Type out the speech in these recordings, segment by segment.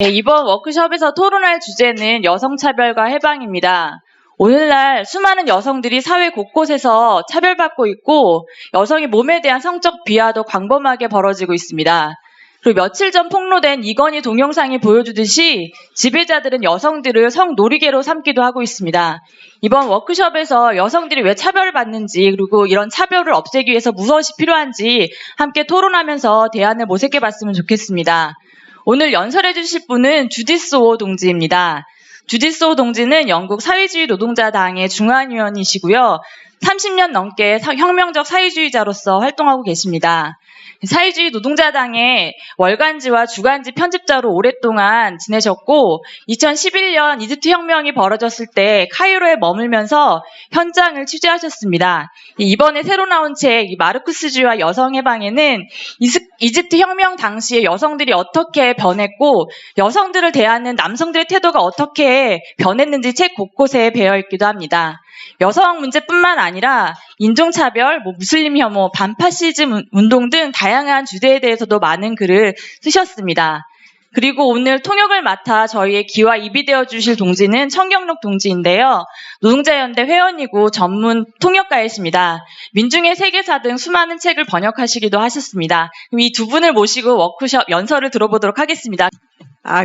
네, 이번 워크숍에서 토론할 주제는 여성차별과 해방입니다. 오늘날 수많은 여성들이 사회 곳곳에서 차별받고 있고 여성의 몸에 대한 성적 비하도 광범하게 벌어지고 있습니다. 그리고 며칠 전 폭로된 이건희 동영상이 보여주듯이 지배자들은 여성들을 성놀이개로 삼기도 하고 있습니다. 이번 워크숍에서 여성들이 왜 차별을 받는지 그리고 이런 차별을 없애기 위해서 무엇이 필요한지 함께 토론하면서 대안을 모색해봤으면 좋겠습니다. 오늘 연설해 주실 분은 주디스 오 동지입니다. 주디스 오 동지는 영국 사회주의 노동자당의 중앙위원이시고요. 30년 넘게 혁명적 사회주의자로서 활동하고 계십니다. 사회주의 노동자당의 월간지와 주간지 편집자로 오랫동안 지내셨고 2011년 이집트 혁명이 벌어졌을 때 카이로에 머물면서 현장을 취재하셨습니다. 이번에 새로 나온 책 마르크스주의와 여성해방에는 이집트 혁명 당시에 여성들이 어떻게 변했고 여성들을 대하는 남성들의 태도가 어떻게 변했는지 책 곳곳에 배어있기도 합니다. 여성 문제뿐만 아니라 인종차별, 무슬림 혐오, 반파시즘 운동 등 다양한 주제에 대해서도 많은 글을 쓰셨습니다. 그리고 오늘 통역을 맡아 저희의 귀와 입이 되어주실 동지는 청경록 동지인데요. 노동자연대 회원이고 전문 통역가이십니다. 민중의 세계사 등 수많은 책을 번역하시기도 하셨습니다. 이 두 분을 모시고 워크숍 연설을 들어보도록 하겠습니다.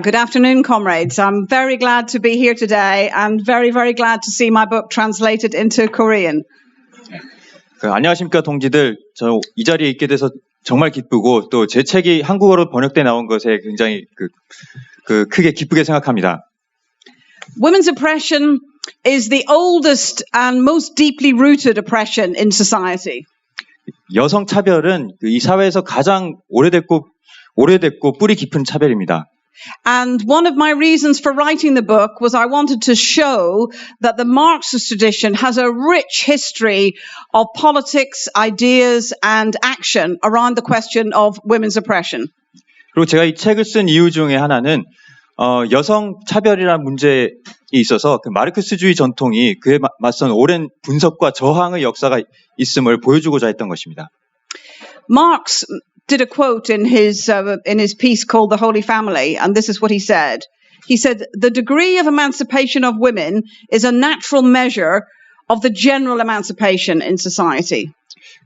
Good afternoon, comrades. I'm very glad to be here today and very, very glad to see my book translated into Korean. 안녕하십니까 동지들. 저 이 자리에 있게 돼서 정말 기쁘고 또 제 책이 한국어로 번역돼 나온 것에 굉장히 크게 기쁘게 생각합니다. Women's oppression is the oldest and most deeply rooted oppression in society. 여성 차별은 이 사회에서 가장 오래됐고 뿌리 깊은 차별입니다. And one of my reasons for writing the book was I wanted to show that the Marxist tradition has a rich history of politics, ideas and action around the question of women's oppression. 그리고 제가 이 책을 쓴 이유 중에 하나는 여성 차별이라는 문제에 있어서 그 마르크스주의 전통이 그에 맞선 오랜 분석과 저항의 역사가 있음을 보여주고자 했던 것입니다. Marx did a quote in his piece called The Holy Family, and this is what he said. He said, "The degree of emancipation of women is a natural measure of the general emancipation in society."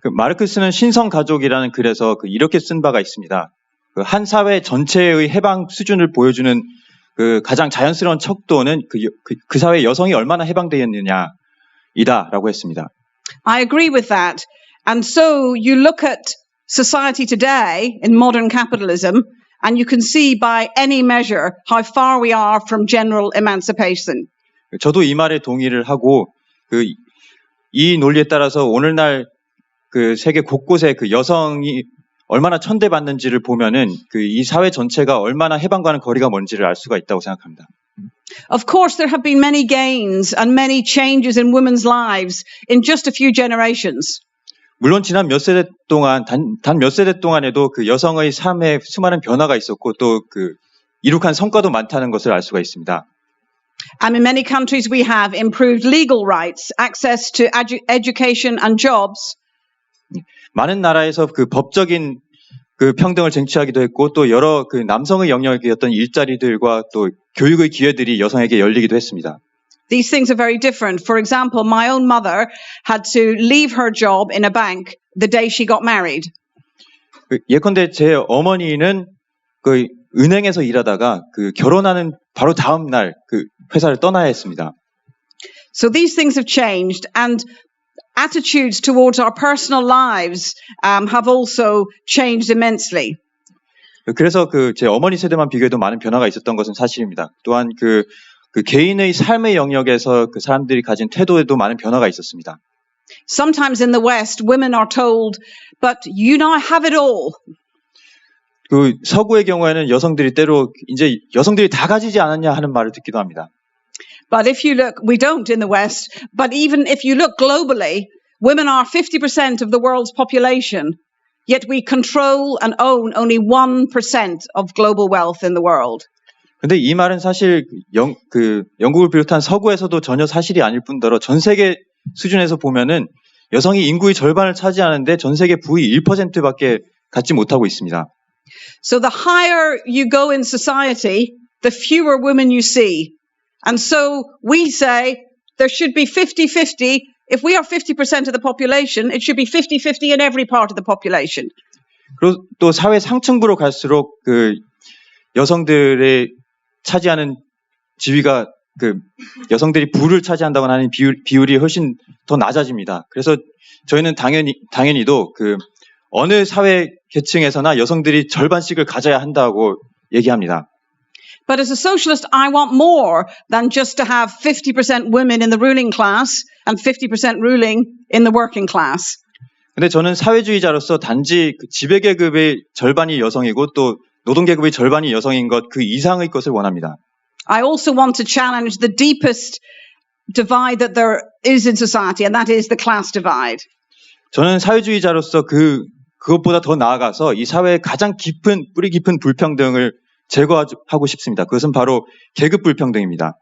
마르크스는 신성가족이라는 글에서 이렇게 쓴 바가 있습니다. 한 사회 전체의 해방 수준을 보여주는 가장 자연스러운 척도는 그 사회 여성이 얼마나 해방되었느냐이다라고 했습니다. I agree with that. And so you look at society today in modern capitalism, and you can see by any measure how far we are from general emancipation. 저도 이 말에 동의를 하고 이 논리에 따라서 오늘날 세계 곳곳에 여성이 얼마나 천대받는지를 보면은 이 사회 전체가 얼마나 해방과는 거리가 먼지를 알 수가 있다고 생각합니다. Of course, there have been many gains and many changes in women's lives in just a few generations. 물론 지난 몇 세대 동안 단 몇 세대 동안에도 여성의 삶에 수많은 변화가 있었고 또 이룩한 성과도 많다는 것을 알 수가 있습니다. And in many countries we have improved legal rights, access to education and jobs. 많은 나라에서 법적인 평등을 쟁취하기도 했고 또 여러 남성의 영역이었던 일자리들과 또 교육의 기회들이 여성에게 열리기도 했습니다. These things are very different. For example, my own mother had to leave her job in a bank the day she got married. 예컨대 제 어머니는 은행에서 일하다가 결혼하는 바로 다음 날 회사를 떠나야 했습니다. So these things have changed, and attitudes towards our personal lives have also changed immensely. 그래서 제 어머니 세대만 비교해도 많은 변화가 있었던 것은 사실입니다. 또한 개인의 삶의 영역에서 사람들이 가진 태도에도 많은 변화가 있었습니다. Sometimes in the West, women are told, "But you now have it all." 서구의 경우에는 여성들이 때로 이제 여성들이 다 가지지 않았냐 하는 말을 듣기도 합니다. But if you look, we don't in the West, but even if you look globally, women are 50% of the world's population, yet we control and own only 1% of global wealth in the world. 근데 이 말은 사실 영국을 비롯한 서구에서도 전혀 사실이 아닐 뿐더러 전 세계 수준에서 보면은 여성이 인구의 절반을 차지하는데 전 세계 부의 1%밖에 갖지 못하고 있습니다. So the higher you go in society, the fewer women you see. And so we say there should be 50-50. If we are 50% of the population, it should be 50-50 in every part of the population. 그리고 또 사회 상층부로 갈수록 그 여성들의 차지하는 지위가 그 여성들이 부를 차지한다고 하는 비율이 훨씬 더 낮아집니다. 그래서 저희는 당연히도 그 어느 사회 계층에서나 여성들이 절반씩을 가져야 한다고 얘기합니다. But as a socialist, I want more than just to have 50% women in the ruling class and 50% ruling in the working class. 근데 저는 사회주의자로서 단지 그 지배계급의 절반이 여성이고 또 노동계급의 절반이 여성인 것 그 이상의 것을 원합니다. I also want to challenge the deepest divide that there is in society, and that is the class divide. 저는 사회주의자로서 그것보다 더 나아가서 이 사회의 가장 뿌리 깊은 불평등을 제거하고 싶습니다. 그것은 바로 계급 불평등입니다.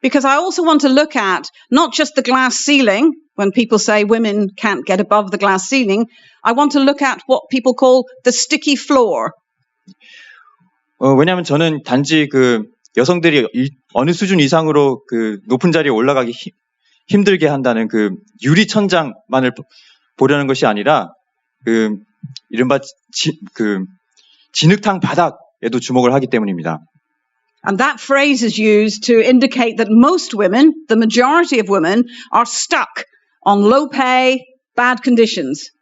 Because I also want to look at not just the glass ceiling, when people say women can't get above the glass ceiling, I want to look at what people call the sticky floor. 왜냐하면 저는 단지 그 여성들이 어느 수준 이상으로 그 높은 자리에 올라가기 힘들게 한다는 그 유리 천장만을 보려는 것이 아니라 그 이른바 진흙탕 바닥에도 주목을 하기 때문입니다. And that phrase is used to indicate that most women, the majority of women, are stuck on low pay, bad conditions.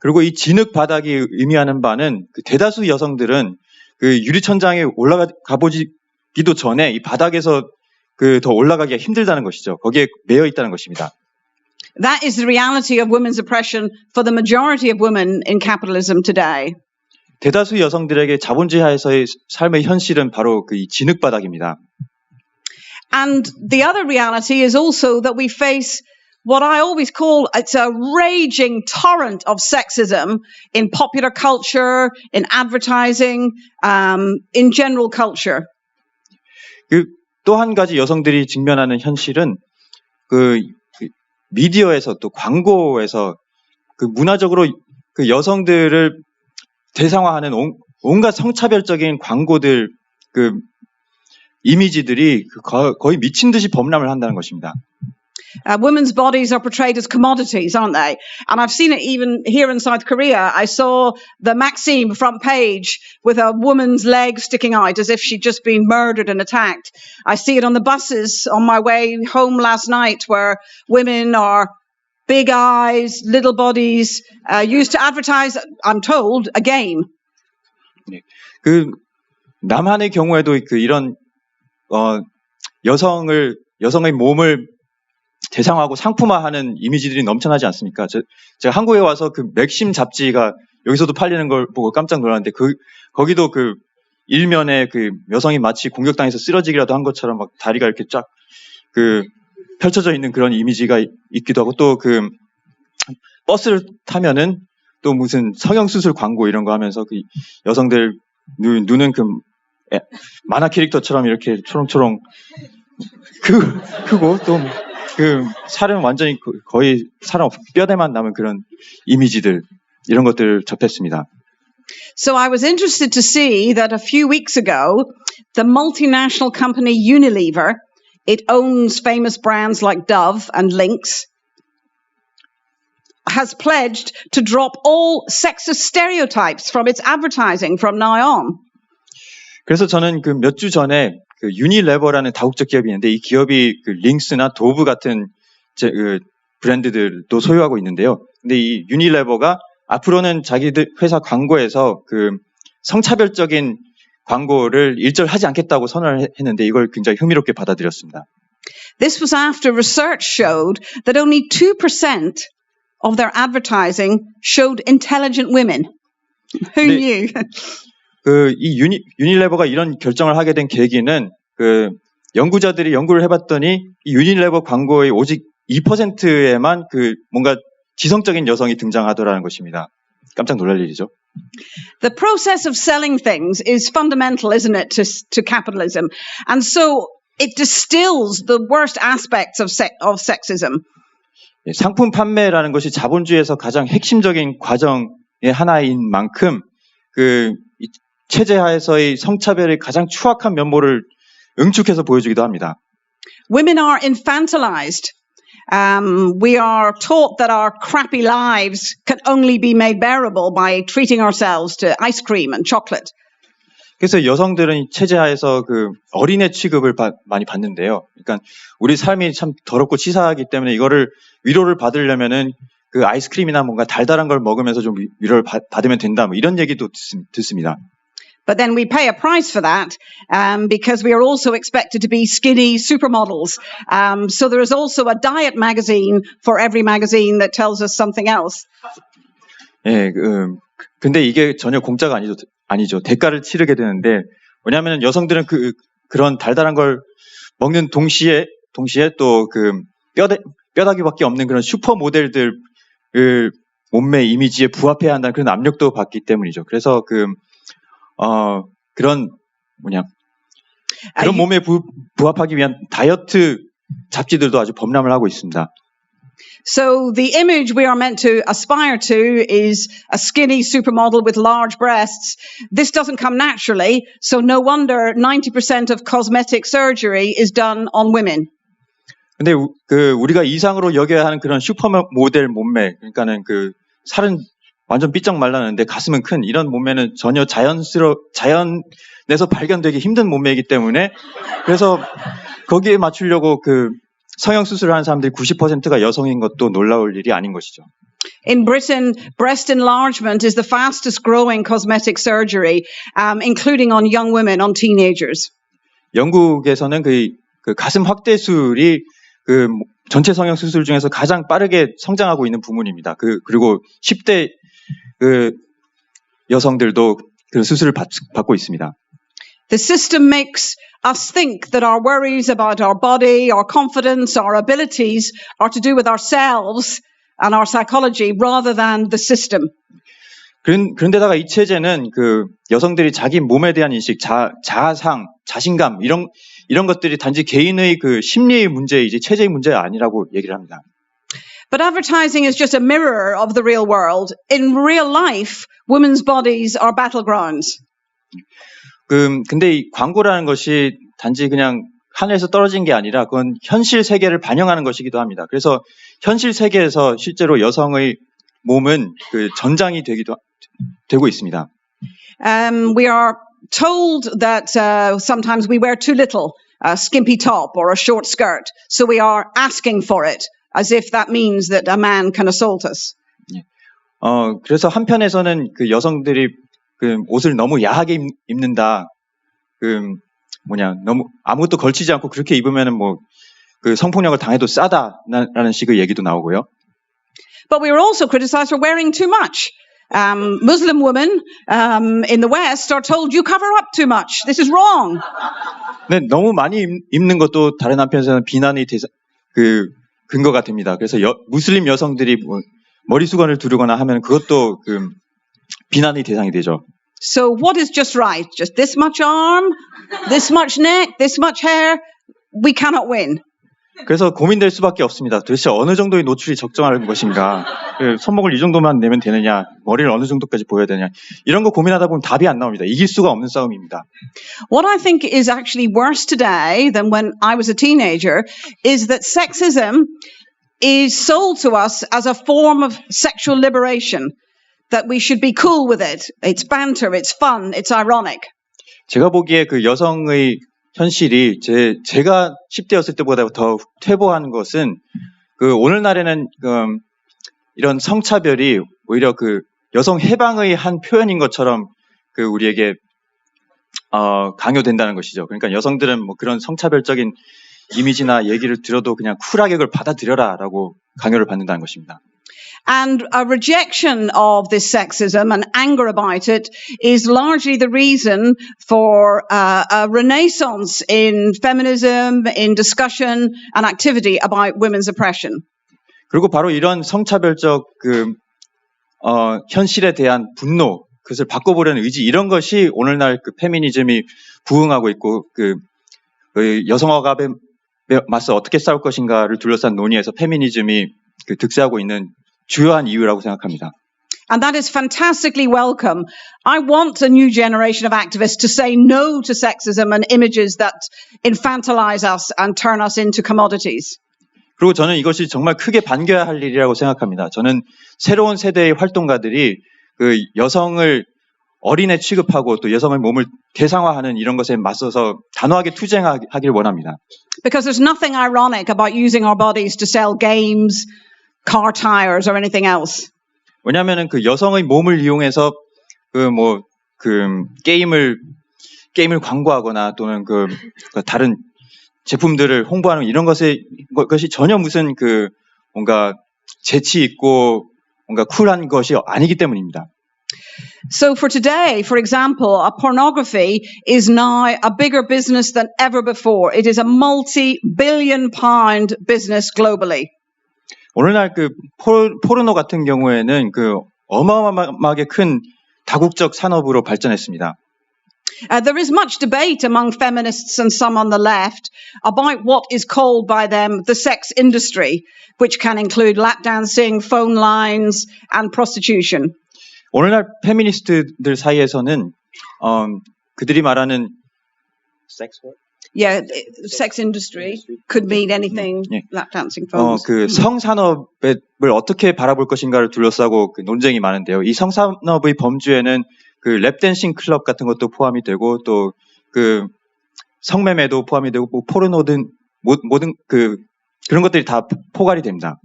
그리고 이 진흙 바닥이 의미하는 바는 그 대다수 여성들은 그 유리 천장에 올라가 보기도 전에 이 바닥에서 그 더 올라가기가 힘들다는 것이죠. 거기에 매여 있다는 것입니다. That is the reality of women's oppression for the majority of women in capitalism today. 대다수 여성들에게 자본주의 하에서의 삶의 현실은 바로 그 진흙 바닥입니다. And the other reality is also that we face what I always call it's a raging torrent of sexism in popular culture, in advertising, in general culture. 또 한 가지 여성들이 직면하는 현실은 그 미디어에서 또 광고에서 그 문화적으로 그 여성들을 대상화하는 온갖 성차별적인 광고들 그 이미지들이 거의 미친 듯이 범람을 한다는 것입니다. Women's bodies are portrayed as commodities, aren't they? And I've seen it even here in South Korea. I saw the Maxim front page with a woman's leg sticking out as if she'd just been murdered and attacked. I see it on the buses on my way home last night where women are big eyes, little bodies, used to advertise, I'm told, a game. 네. 그 남한의 경우에도 그 이런 여성의 몸을 대상화하고 상품화하는 이미지들이 넘쳐나지 않습니까? 제가 한국에 와서 그 맥심 잡지가 여기서도 팔리는 걸 보고 깜짝 놀랐는데 거기도 그 일면에 그 여성이 마치 공격당해서 쓰러지기라도 한 것처럼 막 다리가 이렇게 쫙 그 펼쳐져 있는 그런 이미지가 있기도 하고 또 그 버스를 타면은 또 무슨 성형수술 광고 이런 거 하면서 그 여성들 눈은 그 만화 캐릭터처럼 이렇게 초롱초롱 크고 또 그 살은 완전히 거의 사람 뼈대만 남은 그런 이미지들 이런 것들을 접했습니다. So I was interested to see that a few weeks ago, the multinational company Unilever, it owns famous brands like Dove and Lynx, has pledged to drop all sexist stereotypes from its advertising from now on. 그래서 저는 그 몇 주 전에 그 유니레버라는 다국적 기업이 있는데 이 기업이 그 링스나 도브 같은 그 브랜드들도 소유하고 있는데요. 근데 이 유니레버가 앞으로는 자기들 회사 광고에서 그 성차별적인 광고를 일절하지 않겠다고 선언을 했는데 이걸 굉장히 흥미롭게 받아들였습니다. This was after research showed that only 2% of their advertising showed intelligent women. Who knew? 이 유니레버가 이런 결정을 하게 된 계기는 그 연구자들이 연구를 해봤더니 이 유니레버 광고의 오직 2%에만 그 뭔가 지성적인 여성이 등장하더라는 것입니다. 깜짝 놀랄 일이죠. The process of selling things is fundamental, isn't it, to capitalism? And so it distills the worst aspects of sexism. 상품 판매라는 것이 자본주의에서 가장 핵심적인 과정의 하나인 만큼 체제하에서의 성차별의 가장 추악한 면모를 응축해서 보여주기도 합니다. Women are infantilized. We are taught that our crappy lives can only be made bearable by treating ourselves to ice cream and chocolate. 그래서 여성들은 체제하에서 그 어린애 취급을 많이 받는데요. 그러니까 우리 삶이 참 더럽고 치사하기 때문에 이거를 위로를 받으려면은 그 아이스크림이나 뭔가 달달한 걸 먹으면서 좀 위로를 받으면 된다. 뭐 이런 얘기도 듣습니다. But then we pay a price for that because we are also expected to be skinny supermodels. So there is also a diet magazine for every magazine that tells us something else. 예, 근데 이게 전혀 공짜가 아니죠. 대가를 치르게 되는데, 왜냐하면 여성들은 그런 달달한 걸 먹는 동시에 또 뼈다귀밖에 없는 그런 슈퍼 모델들 몸매 이미지에 부합해야 한다는 그런 압력도 받기 때문이죠. 그래서 그런 몸에 부합하기 위한 다이어트 잡지들도 아주 범람을 하고 있습니다. So the image we are meant to aspire to is a skinny supermodel with large breasts. This doesn't come naturally, so no wonder 90% of cosmetic surgery is done on women. 근데 우리가 이상으로 여겨야 하는 그런 슈퍼 모델 몸매, 그러니까는 살은 완전 삐쩍 말랐는데 가슴은 큰 이런 몸매는 전혀 자연에서 발견되기 힘든 몸매이기 때문에 그래서 거기에 맞추려고 성형 수술을 하는 사람들이 90%가 여성인 것도 놀라울 일이 아닌 것이죠. In Britain, breast enlargement is the fastest growing cosmetic surgery, including on young women, on teenagers. 영국에서는 그 가슴 확대술이 전체 성형 수술 중에서 가장 빠르게 성장하고 있는 부문입니다. 그리고 10대 여성들도 그 수술을 받고 있습니다. The system makes us think that our worries about our body, our confidence, our abilities are to do with ourselves and our psychology rather than the system. 그런데다가 이 체제는 여성들이 자기 몸에 대한 인식, 자아상, 자신감 이런 것들이 단지 개인의 심리의 문제이지 체제의 문제가 아니라고 얘기를 합니다. But advertising is just a mirror of the real world. In real life, women's bodies are battlegrounds. 근데 이 광고라는 것이 단지 그냥 하늘에서 떨어진 게 아니라 그건 현실 세계를 반영하는 것이기도 합니다. 그래서 현실 세계에서 실제로 여성의 몸은 전장이 되고 있습니다. We are told that sometimes we wear too little, a skimpy top or a short skirt, so we are asking for it, as if that means that a man can assault us. 그래서 한편에서는 여성들이 옷을 너무 야하게 입는다. 너무 아무것도 걸치지 않고 그렇게 입으면은 성폭력을 당해도 싸다라는 식의 얘기도 나오고요. But we are also criticized for wearing too much. Muslim women in the West are told you cover up too much. This is wrong. 네, 너무 많이 입는 것도 다른 한편에서는 비난의 근거가 됩니다. 그래서 무슬림 여성들이 머리 수건을 두르거나 하면 그것도 비난의 대상이 되죠. So what is just right? Just this much arm, this much neck, this much hair? We cannot win. 그래서 고민될 수밖에 없습니다. 도대체 어느 정도의 노출이 적정한 것인가? 손목을 이 정도만 내면 되느냐? 머리를 어느 정도까지 보여야 되느냐? 이런 거 고민하다 보면 답이 안 나옵니다. 이길 수가 없는 싸움입니다. What I think is actually worse today than when I was a teenager is that sexism is sold to us as a form of sexual liberation. That we should be cool with it. It's banter, it's fun, it's ironic. 제가 보기에 여성의 현실이 제가 10대였을 때보다 더 퇴보한 것은 오늘날에는 이런 성차별이 오히려 여성 해방의 한 표현인 것처럼 우리에게 강요된다는 것이죠. 그러니까 여성들은 그런 성차별적인 이미지나 얘기를 들어도 그냥 쿨하게 그걸 받아들여라라고 강요를 받는다는 것입니다. And a rejection of this sexism and anger about it is largely the reason for a renaissance in feminism, in discussion and activity about women's oppression. 그리고 바로 이런 성차별적 현실에 대한 분노, 그것을 바꿔보려는 의지 이런 것이 오늘날 페미니즘이 부흥하고 있고 여성 억압에 맞서 어떻게 싸울 것인가를 둘러싼 논의에서 페미니즘이 득세하고 있는 주요한 이유라고 생각합니다. And that is fantastically welcome. I want a new generation of activists to say no to sexism and images that infantilize us and turn us into commodities. 그리고 저는 이것이 정말 크게 반겨야 할 일이라고 생각합니다. 저는 새로운 세대의 활동가들이 그 여성을 어린애 취급하고 또 여성의 몸을 대상화하는 이런 것에 맞서서 단호하게 투쟁하길 원합니다. Because there's nothing ironic about using our bodies to sell games, car tires, or anything else. 왜냐하면은 그 여성의 몸을 이용해서 게임을 광고하거나 또는 그 다른 제품들을 홍보하는 이런 것이 전혀 무슨 뭔가 재치 있고 뭔가 쿨한 것이 아니기 때문입니다. So for today, for example, pornography is now a bigger business than ever before. It is a multi-billion pound business globally. 오늘날 포르노 같은 경우에는 어마어마하게 큰 다국적 산업으로 발전했습니다. There is much debate among feminists and some on the left about what is called by them the sex industry, which can include lap dancing, phone lines, and prostitution. 오늘날 페미니스트들 사이에서는 그들이 말하는 sex industry could mean anything. Lap dancing, phones. 성산업을 어떻게 바라볼 것인가를 둘러싸고 논쟁이 많은데요. 이 성산업의 범주에는 랩댄싱 클럽 같은 것도 포함이 되고 또 성매매도 포함이 되고 포르노 등 모든 그런 것들이 다 포괄이 됩니다.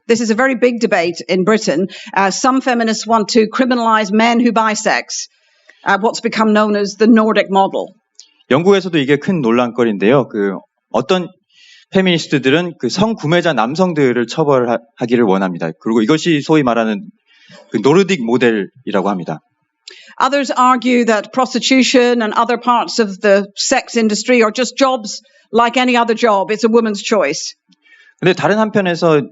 This is a very big debate in Britain. Some feminists want to criminalize men who buy sex, what's become known as the Nordic model. 영국에서도 이게 큰 논란거리인데요. 어떤 페미니스트들은 성구매자 남성들을 처벌하기를 원합니다. 그리고 이것이 소위 말하는 노르딕 모델이라고 합니다. Others argue that prostitution and other parts of the sex industry are just jobs like any other job. It's a woman's choice. 근데 다른 한편에서는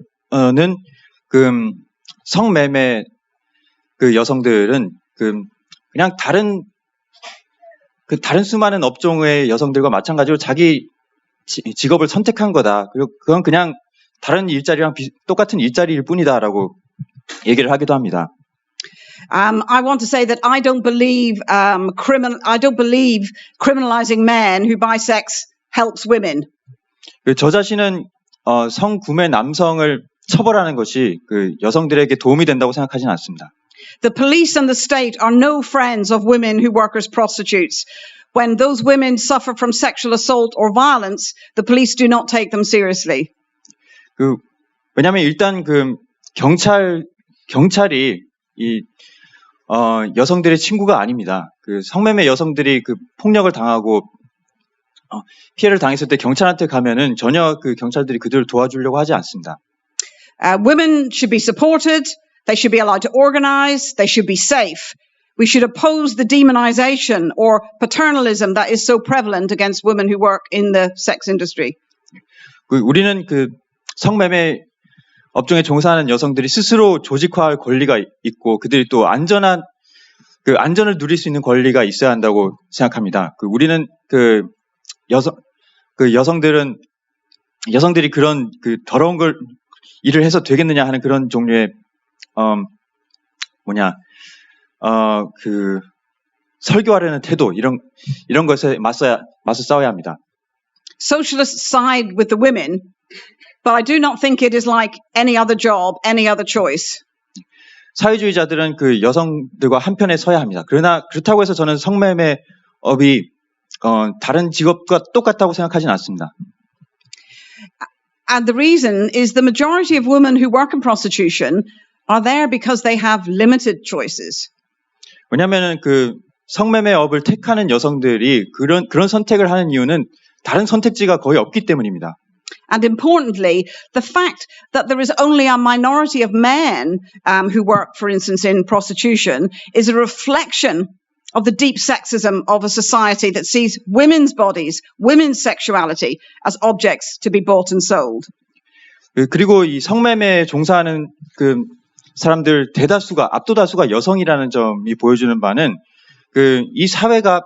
성매매 여성들은 그냥 다른 수많은 업종의 여성들과 마찬가지로 자기 직업을 선택한 거다. 그리고 그건 그냥 다른 일자리랑 똑같은 일자리일 뿐이다라고 얘기를 하기도 합니다. I want to say that I don't believe criminalizing men who buy sex helps women. 저 자신은 성구매 남성을 처벌하는 것이 여성들에게 도움이 된다고 생각하지는 않습니다. The police and the state are no friends of women who work as prostitutes. When those women suffer from sexual assault or violence, the police do not take them seriously. 왜냐하면 일단 경찰이 여성들의 친구가 아닙니다. 성매매 여성들이 폭력을 당하고 피해를 당했을 때 경찰한테 가면은 전혀 경찰들이 그들을 도와주려고 하지 않습니다. Women should be supported. They should be allowed to organize. They should be safe. We should oppose the demonization or paternalism that is so prevalent against women who work in the sex industry. 우리는 성매매 업종에 종사하는 여성들이 스스로 조직화할 권리가 있고 그들이 또 안전을 누릴 수 있는 권리가 있어야 한다고 생각합니다. 우리는 여성들이 그런 더러운 일을 해서 되겠느냐 하는 그런 종류의 설교하려는 태도 이런 것에 맞서 싸워야 합니다. Socialists side with the women, but I do not think it is like any other job, any other choice. 사회주의자들은 여성들과 한편에 서야 합니다. 그러나 그렇다고 해서 저는 성매매업이 다른 직업과 똑같다고 생각하지는 않습니다. And the reason is the majority of women who work in prostitution are there because they have limited choices. 왜냐하면 성매매업을 택하는 여성들이 그런 선택을 하는 이유는 다른 선택지가 거의 없기 때문입니다. And importantly, the fact that there is only a minority of men who work, for instance, in prostitution is a reflection of the deep sexism of a society that sees women's bodies, women's sexuality as objects to be bought and sold. 그리고 이 성매매에 종사하는 사람들 압도다수가 여성이라는 점이 보여주는 바는 이 사회가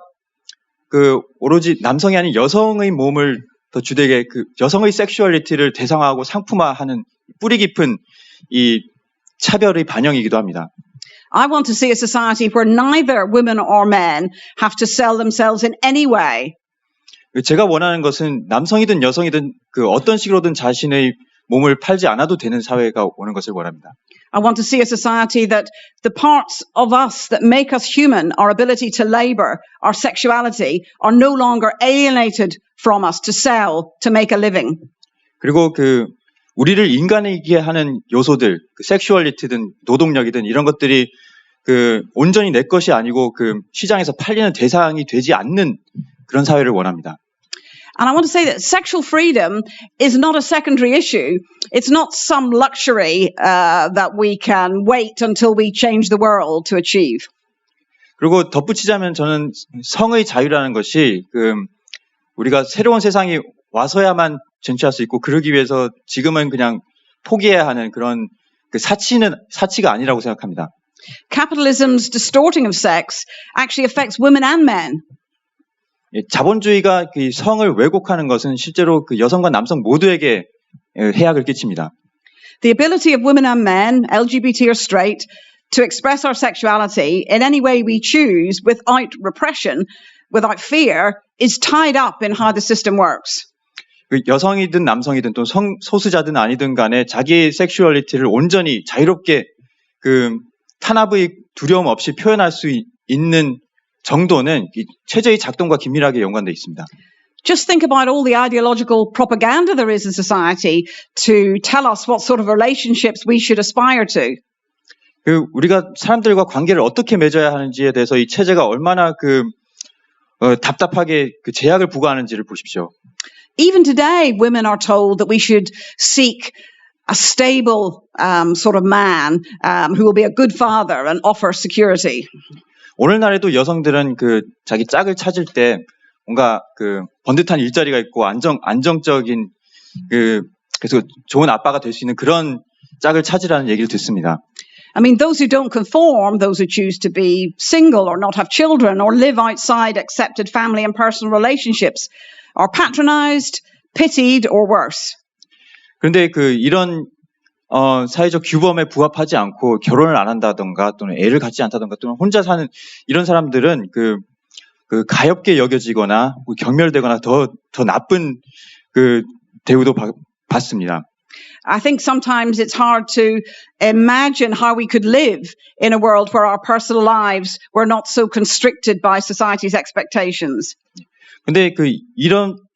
오로지 남성이 아닌 여성의 몸을 더 주되게 여성의 섹슈얼리티를 대상화하고 상품화하는 뿌리 깊은 이 차별의 반영이기도 합니다. I want to see a society where neither women or men have to sell themselves in any way. 제가 원하는 것은 남성이든 여성이든 그 어떤 식으로든 자신의 몸을 팔지 않아도 되는 사회가 오는 것을 원합니다. I want to see a society that the parts of us that make us human, our ability to labor, our sexuality, are no longer alienated from us to sell, to make a living. 그리고 그 우리를 인간이게 하는 요소들, 그 섹슈얼리티든 노동력이든 이런 것들이 그 온전히 내 것이 아니고 그 시장에서 팔리는 대상이 되지 않는 그런 사회를 원합니다. And I want to say that sexual freedom is not a secondary issue. It's not some luxury that we can wait until we change the world to achieve. 그리고 덧붙이자면 저는 성의 자유라는 것이 그 우리가 새로운 세상이 와서야만 쟁취할 수 있고 그러기 위해서 지금은 그냥 포기해야 하는 그런 그 사치가 아니라고 생각합니다. Capitalism's distorting of sex actually affects women and men. 자본주의가 그 성을 왜곡하는 것은 실제로 그 여성과 남성 모두에게 해악을 끼칩니다. The ability of women and men, LGBT or straight, to express our sexuality in any way we choose without repression, without fear, is tied up in how the system works. 그 여성이든 남성이든 또 소수자든 아니든 간에 자기의 섹슈얼리티를 온전히 자유롭게 그 탄압의 두려움 없이 표현할 수 있는 정도는 이 체제의 작동과 긴밀하게 연관되어 있습니다. Just think about all the ideological propaganda there is in society to tell us what sort of relationships we should aspire to. 그 우리가 사람들과 관계를 어떻게 맺어야 하는지에 대해서 이 체제가 얼마나 그 답답하게 그 제약을 부과하는지를 보십시오. Even today, women are told that we should seek a stable sort of man who will be a good father and offer security. 오늘날에도 여성들은 그 자기 짝을 찾을 때 뭔가 그 번듯한 일자리가 있고 안정적인 그래서 좋은 아빠가 될 수 있는 그런 짝을 찾으라는 얘기를 듣습니다. I mean, those who don't conform, those who choose to be single or not have children or live outside accepted family and personal relationships are patronized, pitied, or worse. 그런데 그 이런 사회적 규범에 부합하지 않고 결혼을 안 한다던가 또는 애를 갖지 않다던가 또는 혼자 사는 이런 사람들은 그 가엽게 여겨지거나 경멸되거나 더 나쁜 그 대우도 받습니다. I think sometimes it's hard to imagine how we could live in a world where our personal lives were not so constricted by society's expectations. 근데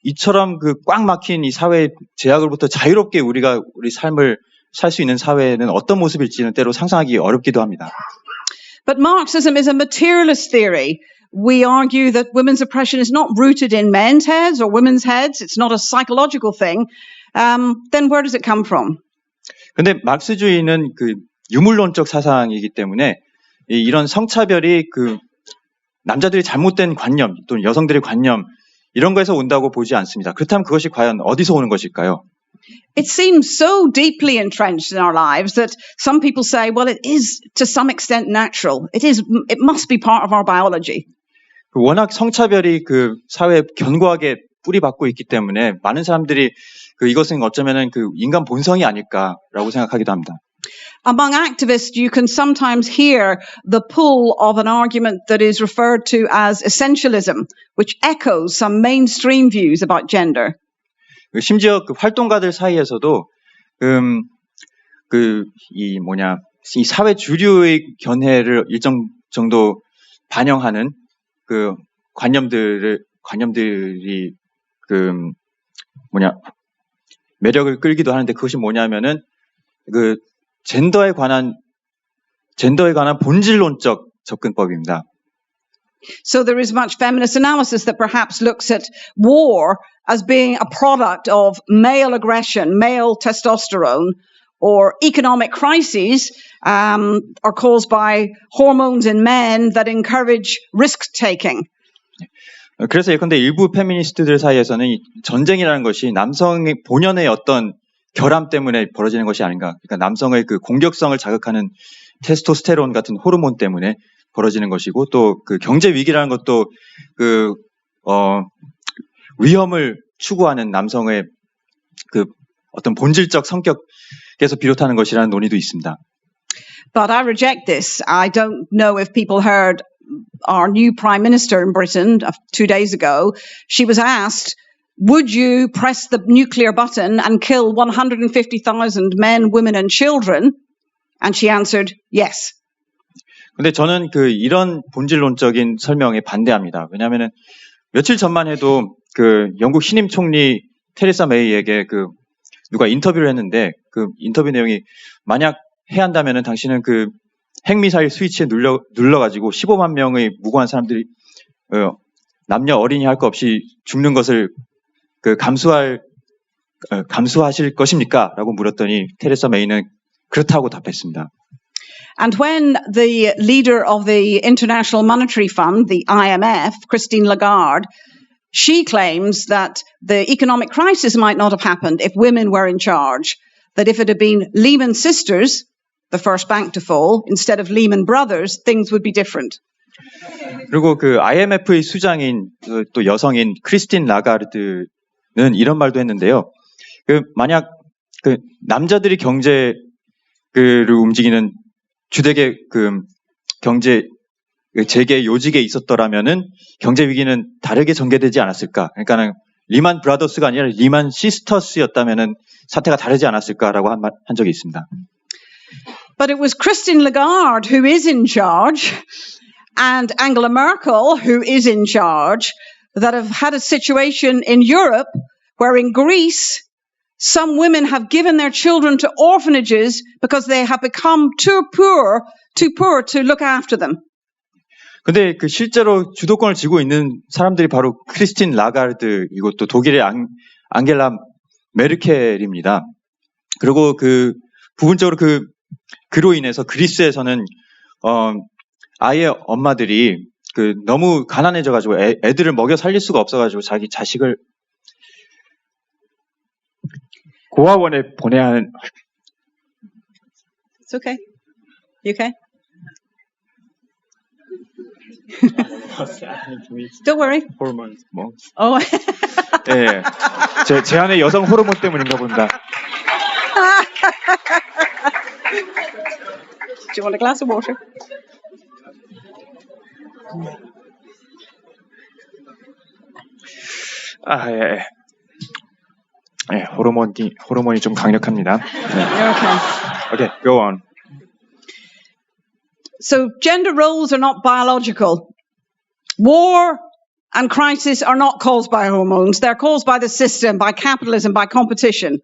이처럼 그 꽉 막힌 이 사회의 제약으로부터 자유롭게 우리가 우리 삶을 살 수 있는 사회는 어떤 모습일지는 때로 상상하기 어렵기도 합니다. But Marxism is a materialist theory. We argue that women's oppression is not rooted in men's heads or women's heads. It's not a psychological thing. Then where does it come from? 근데 막스주의는 그 유물론적 사상이기 때문에 이런 성차별이 그 남자들이 잘못된 관념 또는 여성들의 관념 이런 거에서 온다고 보지 않습니다. 그렇다면 그것이 과연 어디서 오는 것일까요? It seems so deeply entrenched in our lives that some people say, well, it is to some extent natural. It must be part of our biology. 워낙 성차별이 그 사회에 견고하게 뿌리박고 있기 때문에 많은 사람들이 이것은 어쩌면은 그 인간 본성이 아닐까라고 생각하기도 합니다. Among activists, you can sometimes hear the pull of an argument that is referred to as essentialism, which echoes some mainstream views about gender. 심지어 그 활동가들 사이에서도 이 사회 주류의 견해를 일정 정도 반영하는 그 관념들이 매력을 끌기도 하는데 그것이 뭐냐면은 그 젠더에 관한 본질론적 접근법입니다. So there is much feminist analysis that perhaps looks at war as being a product of male aggression, male testosterone, or economic crises are caused by hormones in men that encourage risk-taking. 그래서 예컨대 일부 페미니스트들 사이에서는 이 전쟁이라는 것이 남성의 본연의 어떤 결함 때문에 벌어지는 것이 아닌가. 그러니까 남성의 그 공격성을 자극하는 테스토스테론 같은 호르몬 때문에 벌어지는 것이고 또 그 경제 위기라는 것도 위험을 추구하는 남성의 그 어떤 본질적 성격에서 비롯하는 것이라는 논의도 있습니다. But I reject this. I don't know if people heard our new Prime Minister in Britain 2 days ago. She was asked, would you press the nuclear button and kill 150,000 men, women and children? And she answered, yes. 근데 저는 이런 본질론적인 설명에 반대합니다. 왜냐하면은 며칠 전만 해도 영국 신임 총리 테레사 메이에게 누가 인터뷰를 했는데 그 인터뷰 내용이 만약 해야 한다면은 당신은 핵미사일 스위치에 눌러가지고 15만 명의 무고한 사람들이 남녀 어린이 할 거 없이 죽는 것을 감수하실 것입니까? 라고 물었더니 테레사 메이는 그렇다고 답했습니다. And when the leader of the International Monetary Fund, the IMF, Christine Lagarde, she claims that the economic crisis might not have happened if women were in charge, that if it had been Lehman Sisters, the first bank to fall, instead of Lehman Brothers, things would be different. 그리고 IMF의 수장인 또 여성인 크리스틴 라가르드는 이런 말도 했는데요. 만약 남자들이 경제를 움직이는 주택의 경제 재계 요직에 있었더라면은 경제 위기는 다르게 전개되지 않았을까? 그러니까는 리만 브라더스가 아니라 리만 시스터스였다면은 사태가 다르지 않았을까라고 한 적이 있습니다. But it was Christine Lagarde who is in charge and Angela Merkel who is in charge that have had a situation in Europe where in Greece some women have given their children to orphanages because they have become too poor to look after them. 근데 실제로 주도권을 쥐고 있는 사람들이 바로 크리스틴 라가르드이고 또 독일의 앙겔라 메르켈입니다. 그리고 부분적으로 그로 인해서 그리스에서는 아이의 엄마들이 너무 가난해져가지고 애들을 먹여 살릴 수가 없어가지고 자기 자식을 고아원에 보내야 하는. It's okay. You okay? Don't worry. 호르몬 뭐. Oh. 예. 제 안에 여성 호르몬 때문인가 본다. Do you want a glass of water? 예. 예, 호르몬이 좀 강력합니다. You're okay. Okay, go on. So gender roles are not biological. War and crisis are not caused by hormones. They're caused by the system, by capitalism, by competition.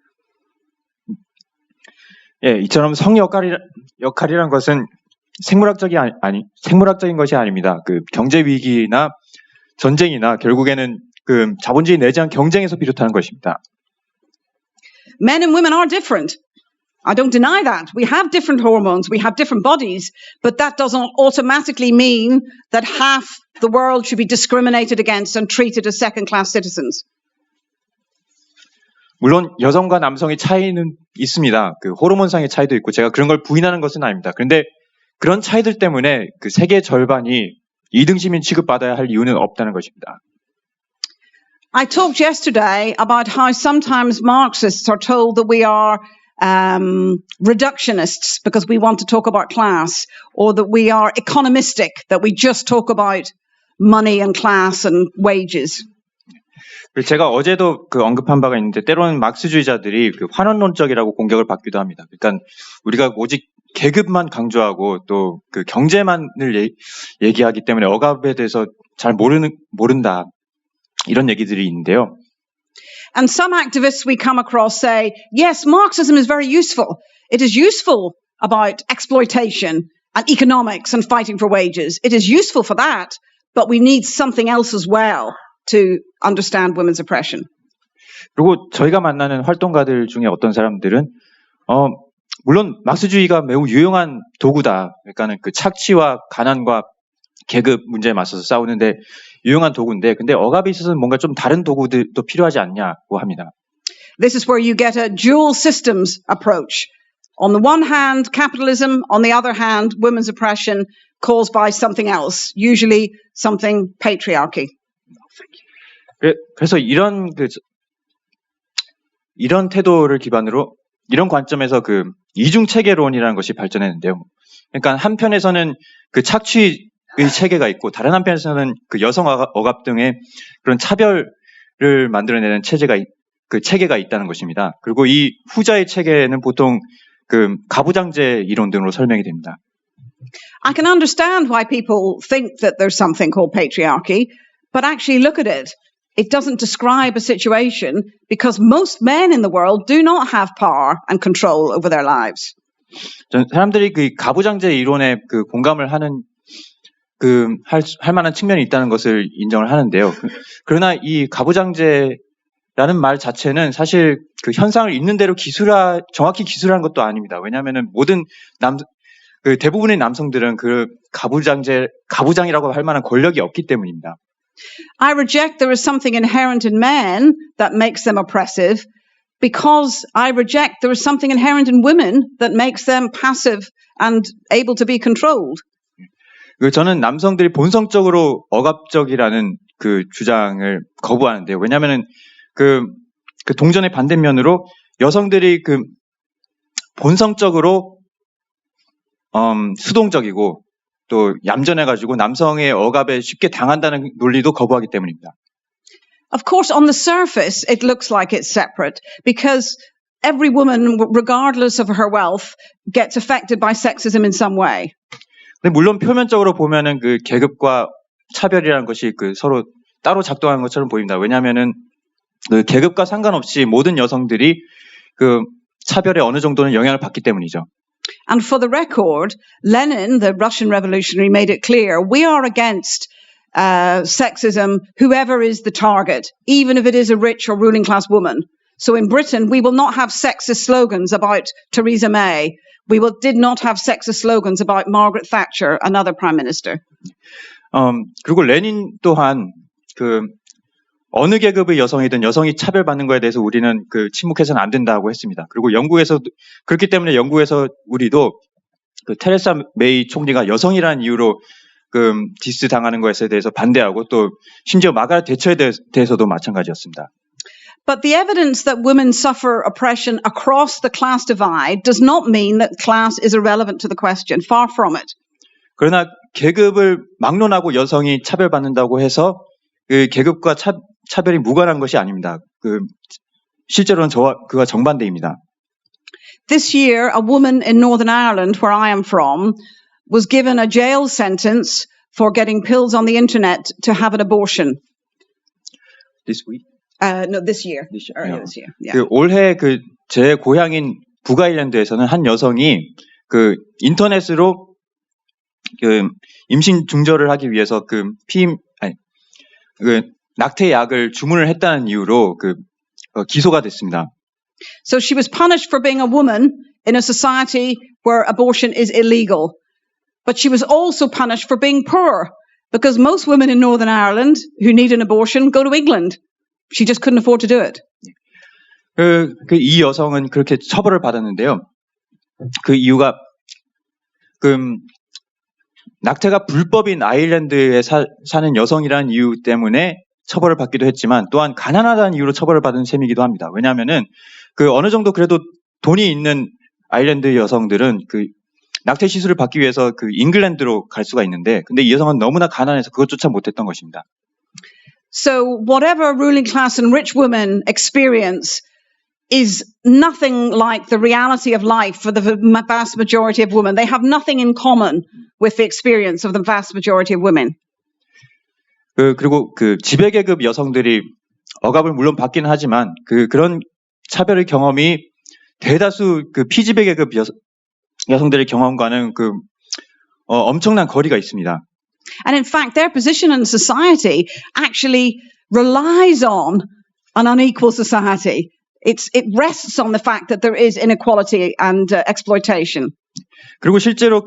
예, 이처럼 성 역할이란 것은 생물학적인 것이 아닙니다. 경제 위기나 전쟁이나 결국에는 자본주의 내장 경쟁에서 비롯하는 것입니다. Men and women are different. I don't deny that. We have different hormones, we have different bodies, but that doesn't automatically mean that half the world should be discriminated against and treated as second-class citizens. 물론 여성과 남성의 차이는 있습니다. 호르몬상의 차이도 있고 제가 그런 걸 부인하는 것은 아닙니다. 그런데 그런 차이들 때문에 세계 절반이 2등 시민 취급받아야 할 이유는 없다는 것입니다. I talked yesterday about how sometimes Marxists are told that we are reductionists because we want to talk about class, or that we are economistic, that we just talk about money and class and wages. 제가 어제도 언급한 바가 있는데 때로는 막스주의자들이 환원론적이라고 공격을 받기도 합니다. 그러니까 우리가 오직 계급만 강조하고 또 경제만을 얘기하기 때문에 억압에 대해서 잘 모른다. 이런 얘기들이 있는데요. And some activists we come across say, yes, Marxism is very useful. It is useful about exploitation and economics and fighting for wages. It is useful for that, but we need something else as well to understand women's oppression. 그리고 저희가 만나는 활동가들 중에 어떤 사람들은 물론 막스주의가 매우 유용한 도구다. 그러니까는 착취와 가난과 계급 문제에 맞서서 싸우는데 유용한 도구인데, 근데 억압에 있어서는 뭔가 좀 다른 도구들도 필요하지 않냐고 합니다. This is where you get a dual systems approach. On the one hand, capitalism. On the other hand, women's oppression caused by something else, usually something patriarchy. 그래서 이런 태도를 기반으로 이런 관점에서 이중 체계론이라는 것이 발전했는데요. 그러니까 한편에서는 그 착취의 체계가 있고 다른 한편에서는 그 여성 억압 등의 그런 차별을 만들어내는 체계가 있다는 것입니다. 그리고 이 후자의 체계는 보통 그 가부장제 이론 등으로 설명이 됩니다. I can understand why people think that there's something called patriarchy, but actually look at it. It doesn't describe a situation because most men in the world do not have power and control over their lives. 사람들이 그 가부장제 이론에 그 공감을 하는 할 만한 측면이 있다는 것을 인정을 하는데요. 그러나 이 가부장제라는 말 자체는 사실 그 현상을 있는 대로 정확히 기술하는 것도 아닙니다. 왜냐하면은 모든 대부분의 남성들은 그 가부장이라고 할 만한 권력이 없기 때문입니다. I reject there is something inherent in men that makes them oppressive because I reject there is something inherent in women that makes them passive and able to be controlled. 저는 남성들이 본성적으로 억압적이라는 그 주장을 거부하는데요. 왜냐하면은 그 동전의 반대면으로 여성들이 그 본성적으로 수동적이고 또 얌전해가지고 남성의 억압에 쉽게 당한다는 논리도 거부하기 때문입니다. Of course, on the surface, it looks like it's separate because every woman, regardless of her wealth, gets affected by sexism in some way. 근데 물론 표면적으로 보면은 그 계급과 차별이라는 것이 그 서로 따로 작동하는 것처럼 보입니다. 왜냐하면은 그 계급과 상관없이 모든 여성들이 그 차별에 어느 정도는 영향을 받기 때문이죠. And for the record, Lenin, the Russian revolutionary, made it clear we are against sexism, whoever is the target, even if it is a rich or ruling class woman. So in Britain, we will not have sexist slogans about Theresa May. We did not have sexist slogans about Margaret Thatcher, another prime minister. 그리고 레닌 또한 그 어느 계급의 여성이든 여성이 차별받는 것에 대해서 우리는 그 침묵해서는 안 된다고 했습니다. 그리고 그렇기 때문에 영국에서 우리도 그 테레사 메이 총리가 여성이라는 이유로 그 디스 당하는 것에 대해서 반대하고 또 심지어 마가렛 대처에 대해서도 마찬가지였습니다. But the evidence that women suffer oppression across the class divide does not mean that class is irrelevant to the question. Far from it. 그러나 계급을 막론하고 여성이 차별받는다고 해서 그 계급과 차별이 무관한 것이 아닙니다. 실제로는 그가 정반대입니다. This year, a woman in Northern Ireland, where I am from, was given a jail sentence for getting pills on the internet to have an abortion. This week? No, this year. Earlier this year. Yeah. 올해 제 고향인 북아일랜드에서는 한 여성이 그 인터넷으로 그 임신 중절을 하기 위해서 낙태약을 주문을 했다는 이유로 기소가 됐습니다. So she was punished for being a woman in a society where abortion is illegal. But she was also punished for being poor because most women in Northern Ireland who need an abortion go to England. She just couldn't afford to do it. 이 여성은 그렇게 처벌을 받았는데요. 그 이유가 낙태가 불법인 아일랜드에 사는 여성이라는 이유 때문에 처벌을 받기도 했지만 또한 가난하다는 이유로 처벌을 받은 셈이기도 합니다. 왜냐하면은 어느 정도 그래도 돈이 있는 아일랜드 여성들은 낙태 시술을 받기 위해서 잉글랜드로 갈 수가 있는데 근데 이 여성은 너무나 가난해서 그것조차 못했던 것입니다. So whatever ruling class and rich women experience is nothing like the reality of life for the vast majority of women. They have nothing in common with the experience of the vast majority of women. 그리고 지배계급 여성들이 억압을 물론 받기는 하지만 그런 차별의 경험이 대다수 피지배계급 여성들의 경험과는 엄청난 거리가 있습니다. And in fact, their position in society actually relies on an unequal society. It rests on the fact that there is inequality and exploitation. 그리고 실제로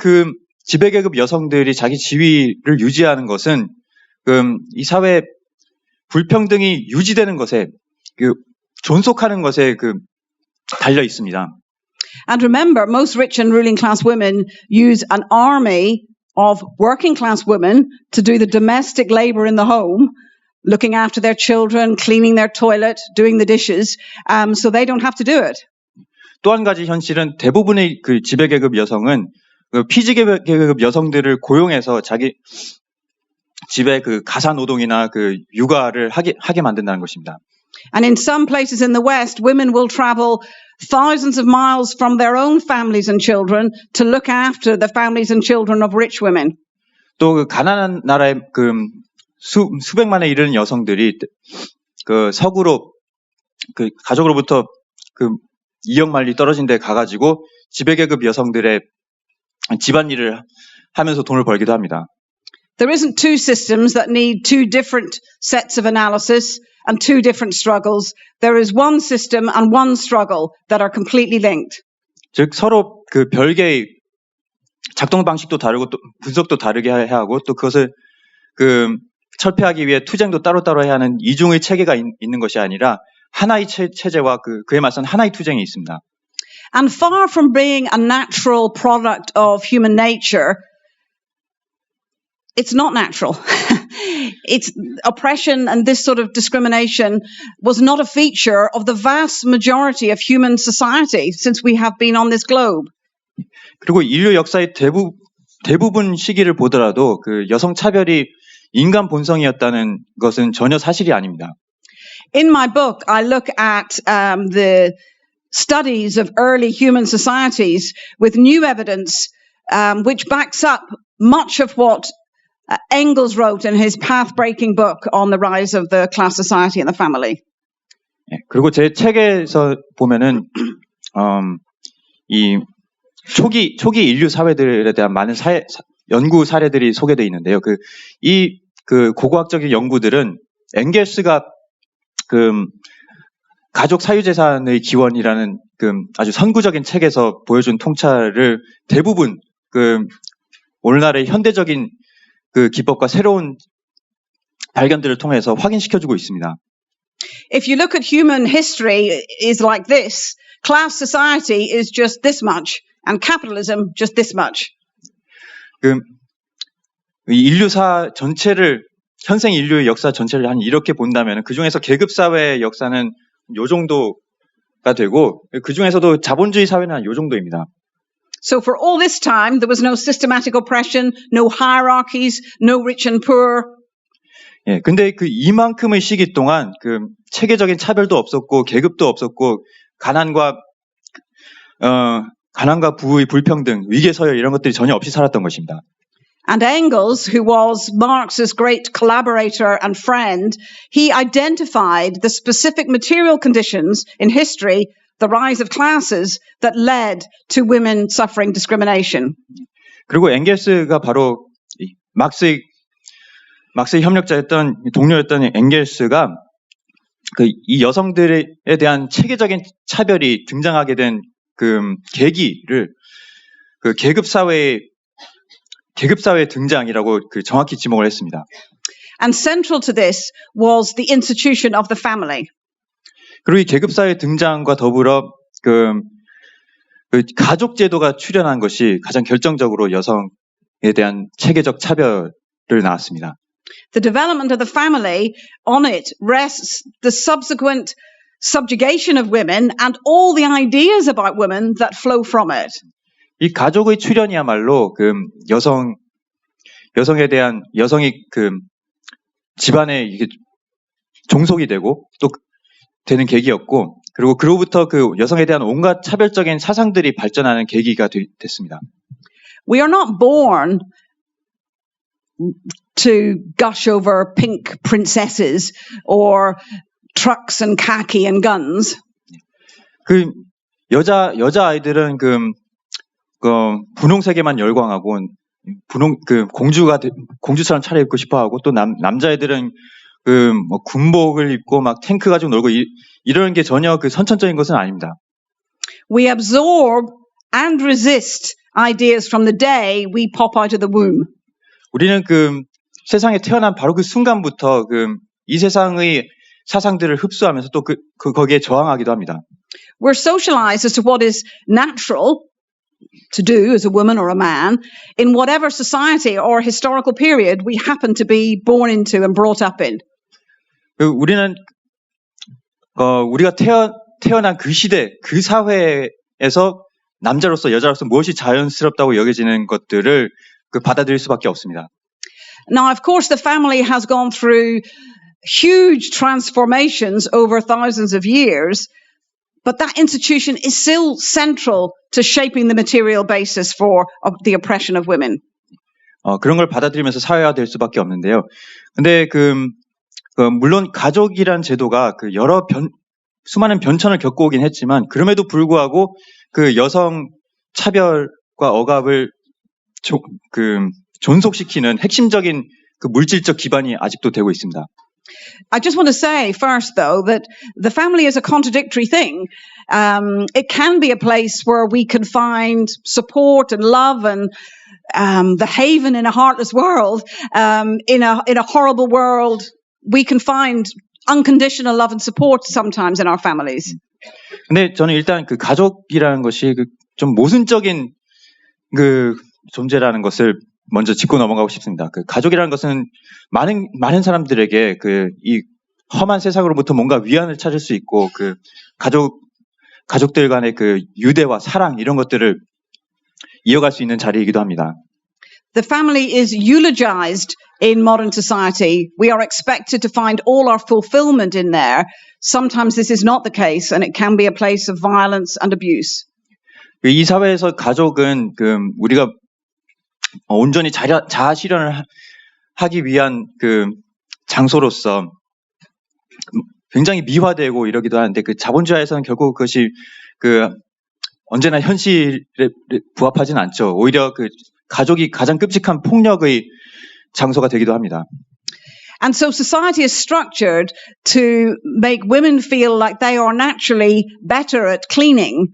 지배계급 여성들이 자기 지위를 유지하는 것은 이 사회 불평등이 유지되는 것에 존속하는 것에 달려 있습니다. And remember, most rich and ruling class women use an army of working class women to do the domestic labor in the home, looking after their children, cleaning their toilet, doing the dishes, so they don't have to do it. 또 한 가지 현실은 대부분의 지배계급 여성은 그 피지계급 여성들을 고용해서 자기 집에 그 가사 노동이나 그 육아를 하게 만든다는 것입니다. And in some places in the West, women will travel thousands of miles from their own families and children to look after the families and children of rich women. 또 그 가난한 나라의 그 수백만에 이르는 여성들이 그 서구로 그 가족으로부터 그 이역만리 떨어진 데 가가지고 지배계급 여성들의 집안일을 하면서 돈을 벌기도 합니다. There isn't two systems that need two different sets of analysis and two different struggles. There is one system and one struggle that are completely linked. 즉 서로 그 별개의 작동 방식도 다르고 또 분석도 다르게 해야 하고 또 그것을 그 철폐하기 위해 투쟁도 따로따로 해야 하는 이중의 체계가 있는 것이 아니라 하나의 체제와 그에 맞선 하나의 투쟁이 있습니다. And far from being a natural product of human nature, it's not natural. It's oppression and this sort of discrimination was not a feature of the vast majority of human society since we have been on this globe. 그리고 인류 역사의 대부분 시기를 보더라도 그 여성 차별이 인간 본성이었다는 것은 전혀 사실이 아닙니다. In my book, I look at the studies of early human societies with new evidence which backs up much of what Engels wrote in his path-breaking book on the rise of the class society and the family. 그리고 제 책에서 보면은 이 초기 인류 사회들에 대한 많은 연구 사례들이 소개되어 있는데요. 그 고고학적인 연구들은 엥겔스가 그 가족 사유재산의 기원이라는 그 아주 선구적인 책에서 보여준 통찰을 대부분 그 오늘날의 현대적인 그 기법과 새로운 발견들을 통해서 확인시켜주고 있습니다. If you look at human history is like this, class society is just this much and capitalism just this much. 그 인류사 전체를 현생 인류의 역사 전체를 한 이렇게 본다면 그 중에서 계급 사회의 역사는 요 정도가 되고 그 중에서도 자본주의 사회는 한 요 정도입니다. So for all this time, there was no systematic oppression, no hierarchies, no rich and poor. 예, 근데 그 이만큼의 시기 동안 그 체계적인 차별도 없었고 계급도 없었고 가난과 부의 불평등, 위계 서열 이런 것들이 전혀 없이 살았던 것입니다. And Engels, who was Marx's great collaborator and friend, he identified the specific material conditions in history, the rise of classes that led to women suffering discrimination. 그리고 엥겔스가 바로 막스의 협력자였던 동료였던 엥겔스가 이 여성들에 대한 체계적인 차별이 등장하게 된 그 계기를 그 계급 사회의 등장이라고 정확히 지목을 했습니다. And central to this was the institution of the family. 그리고 이 계급 사회 등장과 더불어 그 가족 제도가 출현한 것이 가장 결정적으로 여성에 대한 체계적 차별을 낳았습니다. The development of the family, on it rests the subsequent subjugation of women and all the ideas about women that flow from it. 이 가족의 출현이야말로 그 여성이 그 집안에 이게 종속이 되고 또 되는 계기였고 그리고 그로부터 그 여성에 대한 온갖 차별적인 사상들이 발전하는 계기가 됐습니다. We are not born to gush over pink princesses or trucks and khaki and guns. 그 여자 아이들은 분홍색에만 열광하고 공주처럼 차려입고 싶어하고 또 남자애들은 뭐 군복을 입고 막 탱크 가지고 놀고 이런 게 전혀 선천적인 것은 아닙니다. We absorb and resist ideas from the day we pop out of the womb. 우리는 세상에 태어난 바로 그 순간부터 이 세상의 사상들을 흡수하면서 또 거기에 저항하기도 합니다. We're socialized as to what is natural to do as a woman or a man in whatever society or historical period we happen to be born into and brought up in. 우리는 우리가 태어난 그 시대, 그 사회에서 남자로서 여자로서 무엇이 자연스럽다고 여겨지는 것들을 받아들일 수밖에 없습니다. Now, of course, the family has gone through huge transformations over thousands of years, but that institution is still central to shaping the material basis for the oppression of women. 그런 걸 받아들이면서 사회화될 수밖에 없는데요. 근데 물론 가족이란 제도가 수많은 변천을 겪고 오긴 했지만 그럼에도 불구하고 여성 차별과 억압을 존속시키는 핵심적인 물질적 기반이 아직도 되고 있습니다. I just want to say first, though, that the family is a contradictory thing. It can be a place where we can find support and love and the haven in a heartless world. In a horrible world, we can find unconditional love and support sometimes in our families. 근데 저는 일단 가족이라는 것이 좀 모순적인 존재라는 것을 먼저 짚고 넘어가고 싶습니다. 가족이라는 것은 많은 사람들에게 이 험한 세상으로부터 뭔가 위안을 찾을 수 있고 가족들 간의 유대와 사랑 이런 것들을 이어갈 수 있는 자리이기도 합니다. The family is eulogized in modern society. We are expected to find all our fulfillment in there. Sometimes this is not the case, and it can be a place of violence and abuse. 이 사회에서 가족은 우리가 온전히 자아 실현을 하기 위한 장소로서 굉장히 미화되고 이러기도 하는데 자본주의에서는 결국 그것이 언제나 현실에 부합하지는 않죠. 오히려 가족이 가장 끔찍한 폭력의 장소가 되기도 합니다. And so society is structured to make women feel like they are naturally better at cleaning,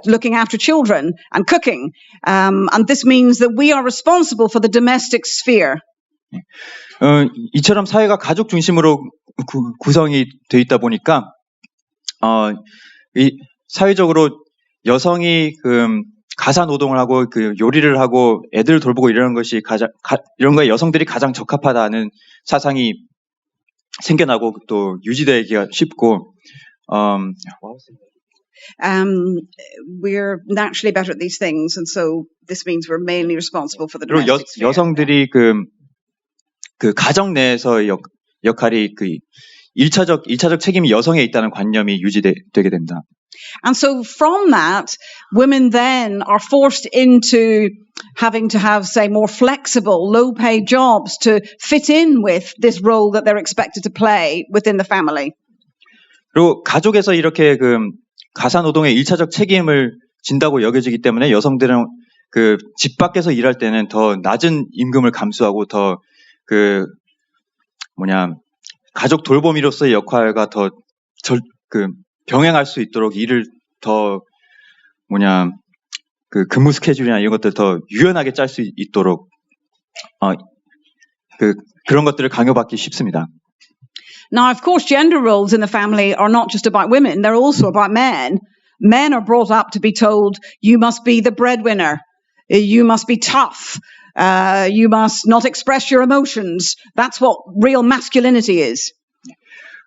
looking after children and cooking. And this means that we are responsible for the domestic sphere. 이처럼 사회가 가족 중심으로 구성이 돼 있다 보니까 사회적으로 여성이 가사 노동을 하고 요리를 하고 애들 돌보고 이런 이런 거에 여성들이 가장 적합하다는 사상이 생겨나고 또 유지되기가 쉽고 we're naturally better at these things, and so this means we're mainly responsible for the domestic sphere. 여성들이 가정 내에서의 역할이 일차적 책임이 여성에 있다는 관념이 유지되게 됩니다. And so from that, women then are forced into having to have, say, more flexible, low-paid jobs to fit in with this role that they're expected to play within the family. 그리고 가족에서 이렇게 가사 노동의 일차적 책임을 진다고 여겨지기 때문에 여성들은 집 밖에서 일할 때는 더 낮은 임금을 감수하고 더 가족 돌보미로서의 역할과 더 병행할 수 있도록 일을 더 근무 스케줄이나 이런 것들 더 유연하게 짤 수 있도록 그런 것들을 강요받기 쉽습니다. Now, of course, gender roles in the family are not just about women, they're also about men. Men are brought up to be told, you must be the breadwinner, you must be tough, you must not express your emotions. That's what real masculinity is.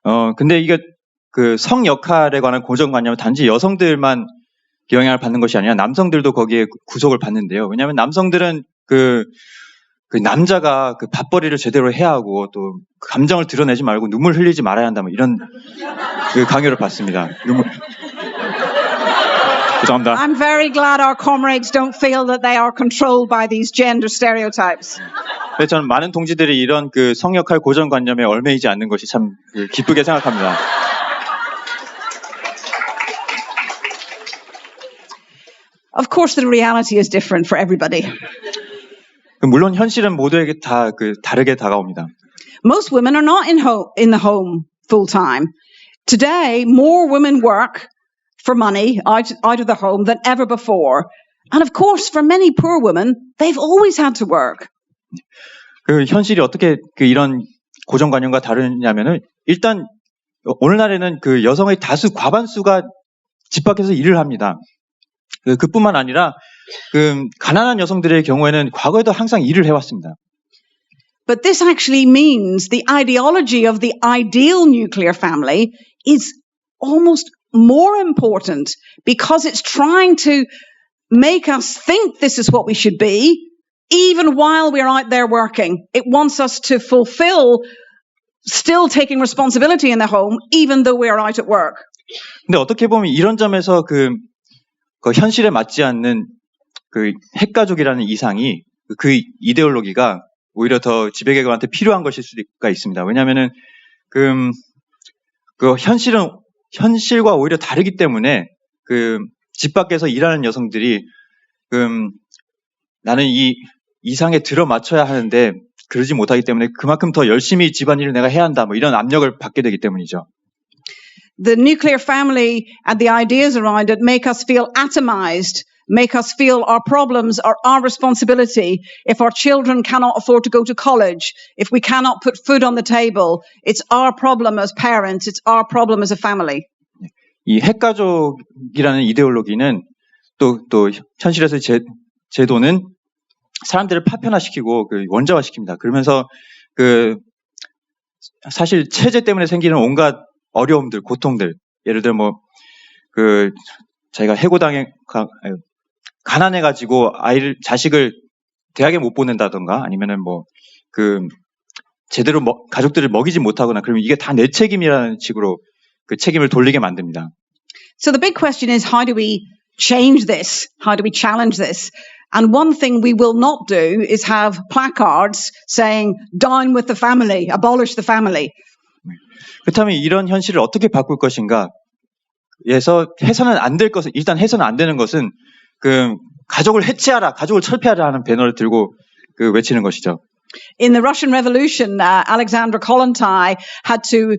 근데 이게 성 역할에 관한 고정관념은 단지 여성들만 영향을 받는 것이 아니라 남성들도 거기에 구속을 받는데요. 왜냐하면 남성들은 남자가 밥벌이를 제대로 해야 하고 또 감정을 드러내지 말고 눈물 흘리지 말아야 한다 이런 강요를 받습니다. 죄송합니다. I'm very glad our comrades don't feel that they are controlled by these gender stereotypes. 네, 저는 많은 동지들이 이런 성역할 고정관념에 얽매이지 않는 것이 참 기쁘게 생각합니다. Of course, the reality is different for everybody. 물론 현실은 모두에게 다 다르게 다가옵니다. Most women are not in the home full time. Today, more women work for money out of the home than ever before. And of course, for many poor women, they've always had to work. 현실이 어떻게 이런 고정관념과 다르냐면은 일단 오늘날에는 여성의 과반수가 집 밖에서 일을 합니다. 그뿐만 아니라 가난한 여성들의 경우에는 과거에도 항상 일을 해왔습니다. But this actually means the ideology of the ideal nuclear family is almost more important because it's trying to make us think this is what we should be, even while we're out there working. It wants us to fulfill still taking responsibility in the home, even though we're out at work. 근데 어떻게 보면 이런 점에서 그 현실에 맞지 않는 그 핵가족이라는 이상이 그 이데올로기가 오히려 더 지배계급한테 필요한 것일 수가 있습니다. 왜냐하면은 그 현실과 오히려 다르기 때문에 그 집 밖에서 일하는 여성들이 나는 이 이상에 들어맞춰야 하는데 그러지 못하기 때문에 그만큼 더 열심히 집안일을 내가 해야 한다. 뭐 이런 압력을 받게 되기 때문이죠. The nuclear family and the ideas around it make us feel atomized, make us feel our problems are our responsibility. If our children cannot afford to go to college, if we cannot put food on the table, it's our problem as parents, it's our problem as a family. 이 핵가족이라는 이데올로기는 또 현실에서 제도는 사람들을 파편화시키고 원자화시킵니다. 그러면서 사실 체제 때문에 생기는 온갖 어려움들, 고통들, 예를 들어 자기가 해고당해 가난해가지고 자식을 대학에 못 보낸다던가 아니면은 제대로 가족들을 먹이지 못하거나 그러면 이게 다 내 책임이라는 식으로 그 책임을 돌리게 만듭니다. So the big question is, how do we change this? How do we challenge this? And one thing we will not do is have placards saying, down with the family, abolish the family. 그렇다면 이런 현실을 어떻게 바꿀 것인가? 해서는 안 될 것은, 일단 해서는 안 되는 것은 가족을 해체하라, 가족을 철폐하라 하는 배너를 들고 외치는 것이죠. In the Russian Revolution, Alexander Kollontai had to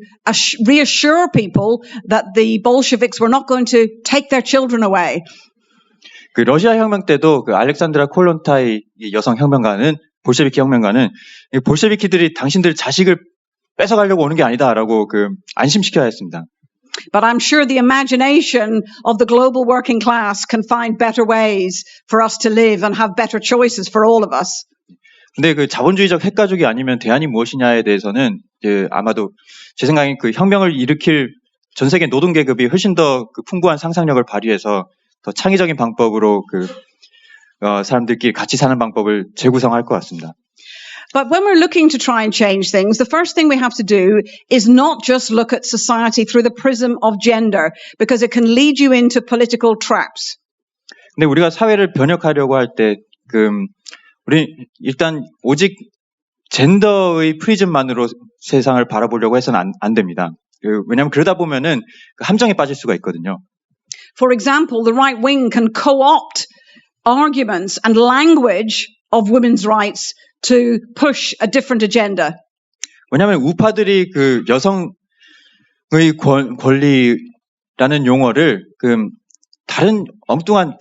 reassure people that the Bolsheviks were not going to take their children away. 러시아 혁명 때도 알렉산드라 콜론타이 여성 혁명가는 볼셰비키 혁명가는 볼셰비키들이 당신들 자식을 뺏어가려고 오는 게 아니다라고 안심시켜야 했습니다. But I'm sure the imagination of the global working class can find better ways for us to live and have better choices for all of us. 근데 자본주의적 핵가족이 아니면 대안이 무엇이냐에 대해서는 아마도 제 생각엔 혁명을 일으킬 전 세계 노동 계급이 훨씬 더 풍부한 상상력을 발휘해서 더 창의적인 방법으로 사람들끼리 같이 사는 방법을 재구성할 것 같습니다. But when we're looking to try and change things, the first thing we have to do is not just look at society through the prism of gender, because it can lead you into political traps. 근데 우리가 사회를 변혁하려고 할 때 우리 일단 오직 젠더의 프리즘만으로 세상을 바라보려고 해서는 안 됩니다. 왜냐하면 그러다 보면은 함정에 빠질 수가 있거든요. For example, the right wing can co-opt arguments and language of women's rights to push a different agenda. 왜냐하면 우파들이 여성의 권리라는 용어를 다른 엉뚱한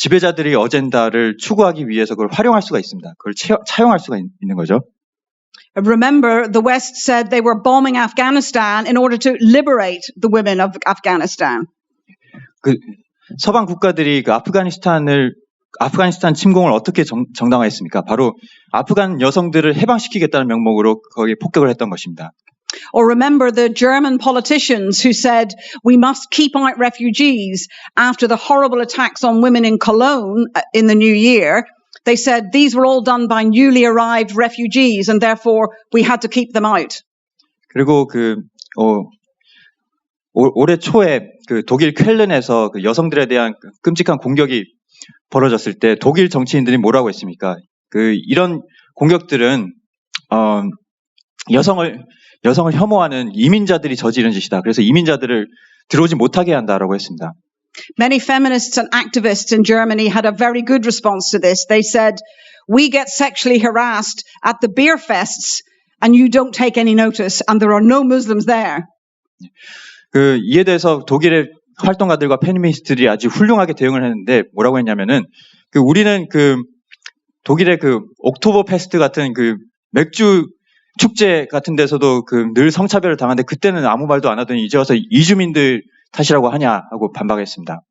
지배자들의 어젠다를 추구하기 위해서 그걸 활용할 수가 있습니다. 그걸 차용할 수가 있는 거죠. Remember, the West said they were bombing Afghanistan in order to liberate the women of Afghanistan. 서방 국가들이 아프가니스탄 침공을 어떻게 정당화했습니까? 바로 아프간 여성들을 해방시키겠다는 명목으로 거기에 폭격을 했던 것입니다. Or remember the German politicians who said we must keep out refugees after the horrible attacks on women in Cologne in the new year. They said these were all done by newly arrived refugees and therefore we had to keep them out. 그리고 올해 초에 독일 쾰른에서 여성들에 대한 끔찍한 공격이 벌어졌을 때 독일 정치인들이 뭐라고 했습니까? 이런 공격들은 여성을 혐오하는 이민자들이 저지른 짓이다. 그래서 이민자들을 들어오지 못하게 한다라고 했습니다. Many feminists and activists in Germany had a very good response to this. They said, we get sexually harassed at the beer fests and you don't take any notice and there are no Muslims there. 이에 대해서 독일의 활동가들과 페미니스트들이 아주 훌륭하게 대응을 했는데 뭐라고 했냐면은 우리는 독일의 옥토버 페스트 같은 맥주 축제 같은 데서도 늘 성차별을 당하는데 그때는 아무 말도 안 하더니 이제 와서 이주민들 탓이라고 하냐 하고 반박했습니다.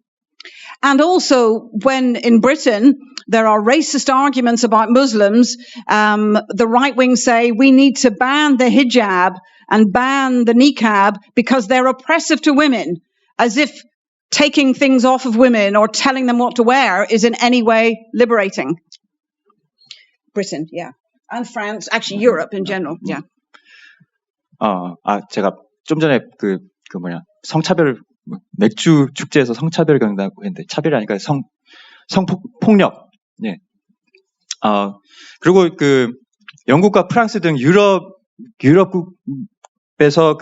And also, when in Britain there are racist arguments about Muslims, the right wing say we need to ban the hijab and ban the niqab because they're oppressive to women, as if taking things off of women or telling them what to wear is in any way liberating. Britain, yeah. And France, actually Europe in general, yeah. 제가 좀 전에 성차별, 맥주 축제에서 성차별 경다고 했는데, 차별이 아니라 성폭력, 예. 그리고 영국과 프랑스 등 유럽국에서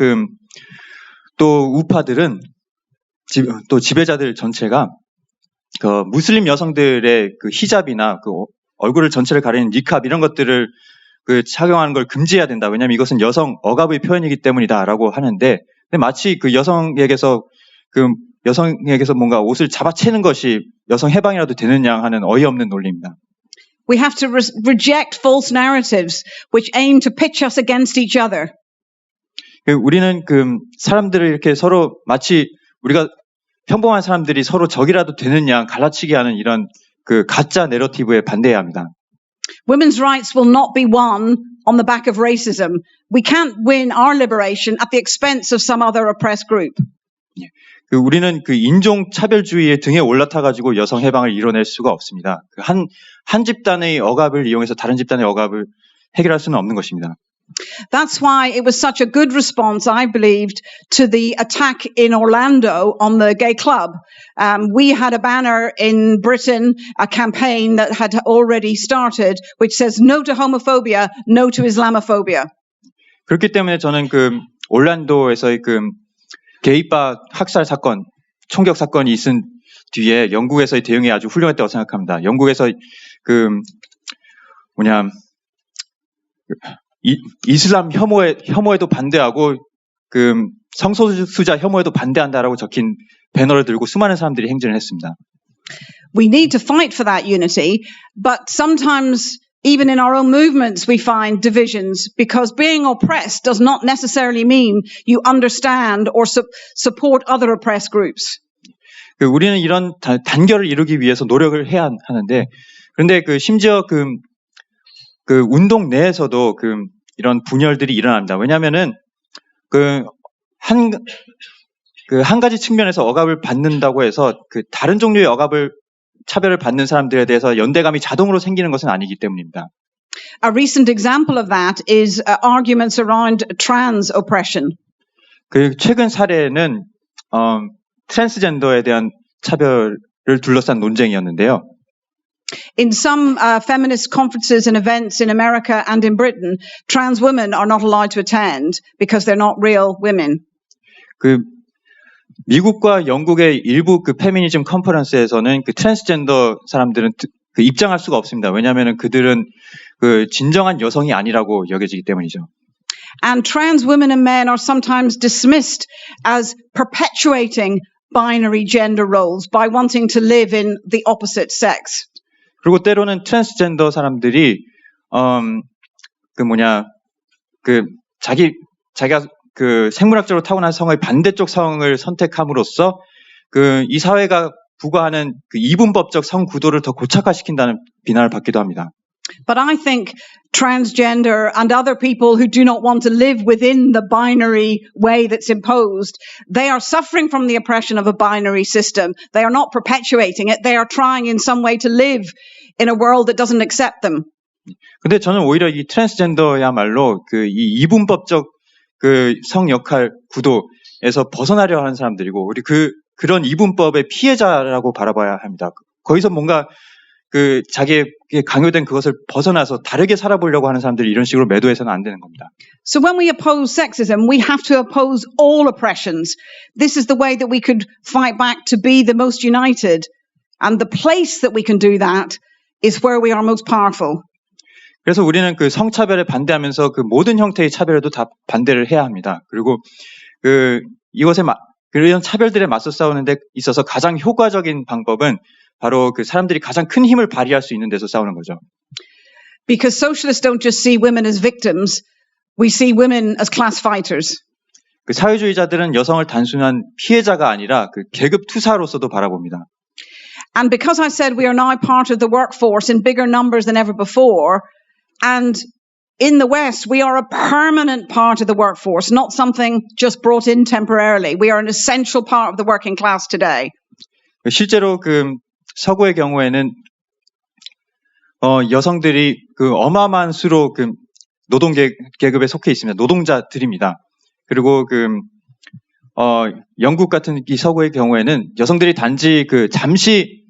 또 우파들은, 또 지배자들 전체가 무슬림 여성들의 히잡이나 얼굴을 전체를 가리는 니캅 이런 것들을 착용하는 걸 금지해야 된다. 왜냐하면 이것은 여성 억압의 표현이기 때문이다라고 하는데, 근데 마치 여성에게서 뭔가 옷을 잡아채는 것이 여성 해방이라도 되는 양 하는 어이없는 논리입니다. We have to reject false narratives which aim to pitch us against each other. 우리는 사람들을 이렇게 서로 마치 우리가 평범한 사람들이 서로 적이라도 되는 양 갈라치게 하는 이런 가짜 내러티브에 반대해야 합니다. Women's rights will not be won on the back of racism. We can't win our liberation at the expense of some other oppressed group. 우리는 인종 차별주의의 등에 올라타가지고 여성 해방을 이뤄낼 수가 없습니다. 한 집단의 억압을 이용해서 다른 집단의 억압을 해결할 수는 없는 것입니다. That's why it was such a good response, I believed, to the attack in Orlando on the gay club. We had a banner in Britain, a campaign that had already started, which says no to homophobia, no to Islamophobia. 그렇기 때문에 저는 올란도에서의 게이바 학살 사건, 총격 사건이 있은 뒤에 영국에서의 대응이 아주 훌륭했다고 생각합니다. 영국에서 이슬람 혐오에도 반대하고 성소수자 혐오에도 반대한다라고 적힌 배너를 들고 수많은 사람들이 행진을 했습니다. We need to fight for that unity, but sometimes even in our own movements we find divisions because being oppressed does not necessarily mean you understand or support other oppressed groups. 우리는 이런 단결을 이루기 위해서 노력을 해야 하는데, 그런데 심지어 운동 내에서도 이런 분열들이 일어납니다. 왜냐하면은 한 가지 측면에서 억압을 받는다고 해서 다른 종류의 차별을 받는 사람들에 대해서 연대감이 자동으로 생기는 것은 아니기 때문입니다. A recent example of that is arguments around trans oppression. 최근 사례는 트랜스젠더에 대한 차별을 둘러싼 논쟁이었는데요. In some feminist conferences and events in America and in Britain, trans women are not allowed to attend because they're not real women. 미국과 영국의 일부 페미니즘 컨퍼런스에서는 트랜스젠더 사람들은 입장할 수가 없습니다. 왜냐하면 그들은 진정한 여성이 아니라고 여겨지기 때문이죠. And trans women and men are sometimes dismissed as perpetuating binary gender roles by wanting to live in the opposite sex. 그리고 때로는 트랜스젠더 사람들이 자기가 생물학적으로 타고난 성의 반대쪽 성을 선택함으로써 이 사회가 부과하는 이분법적 성 구도를 더 고착화시킨다는 비난을 받기도 합니다. But I think transgender and other people who do not want to live within the binary way that's imposed, they are suffering from the oppression of a binary system. They are not perpetuating it. They are trying in some way to live in a world that doesn't accept them. 근데 저는 오히려 이 트랜스젠더야말로 이 이분법적 성 역할 구도에서 벗어나려 하는 사람들이고, 우리 그런 이분법의 피해자라고 바라봐야 합니다. 거기서 뭔가 자기에게 강요된 그것을 벗어나서 다르게 살아보려고 하는 사람들이 이런 식으로 매도해서는 안 되는 겁니다. So when we oppose sexism, we have to oppose all oppressions. This is the way that we could fight back to be the most united. And the place that we can do that is where we are most powerful. 그래서 우리는 성차별에 반대하면서 모든 형태의 차별에도 다 반대를 해야 합니다. 그리고 이런 차별들에 맞서 싸우는 데 있어서 가장 효과적인 방법은 바로 사람들이 가장 큰 힘을 발휘할 수 있는 데서 싸우는 거죠. Because socialists don't just see women as victims, we see women as class fighters. 사회주의자들은 여성을 단순한 피해자가 아니라 계급 투사로서도 바라봅니다. And because I said we are now part of the workforce in bigger numbers than ever before, and in the West, we are a permanent part of the workforce, not something just brought in temporarily. We are an essential part of the working class today. 실제로 그 서구의 경우에는 여성들이 그 어마어마한 수로 그 노동 계급에 속해 있습니다. 노동자들입니다. 그리고 영국 같은 이 서구의 경우에는 여성들이 단지 그 잠시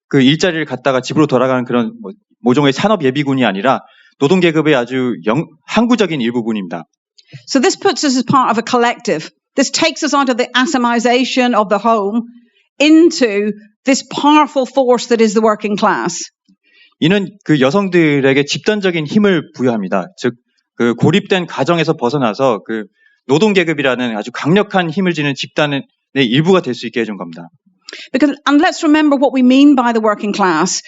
그 일자리를 갖다가 집으로 돌아가는 그런 모종의 산업 예비군이 아니라 노동 계급의 아주 항구적인 일부분입니다. So this puts us as part of a collective. This takes us out of the atomization of the home into this powerful force that is the working class. 이는 그 여성들에게 집단적인 힘을 부여합니다. 즉, 그 고립된 가정에서 벗어나서 그 노동 계급이라는 아주 강력한 힘을 지닌 집단의 일부가 될 수 있게 해준 겁니다. And let's remember what we mean by the working class.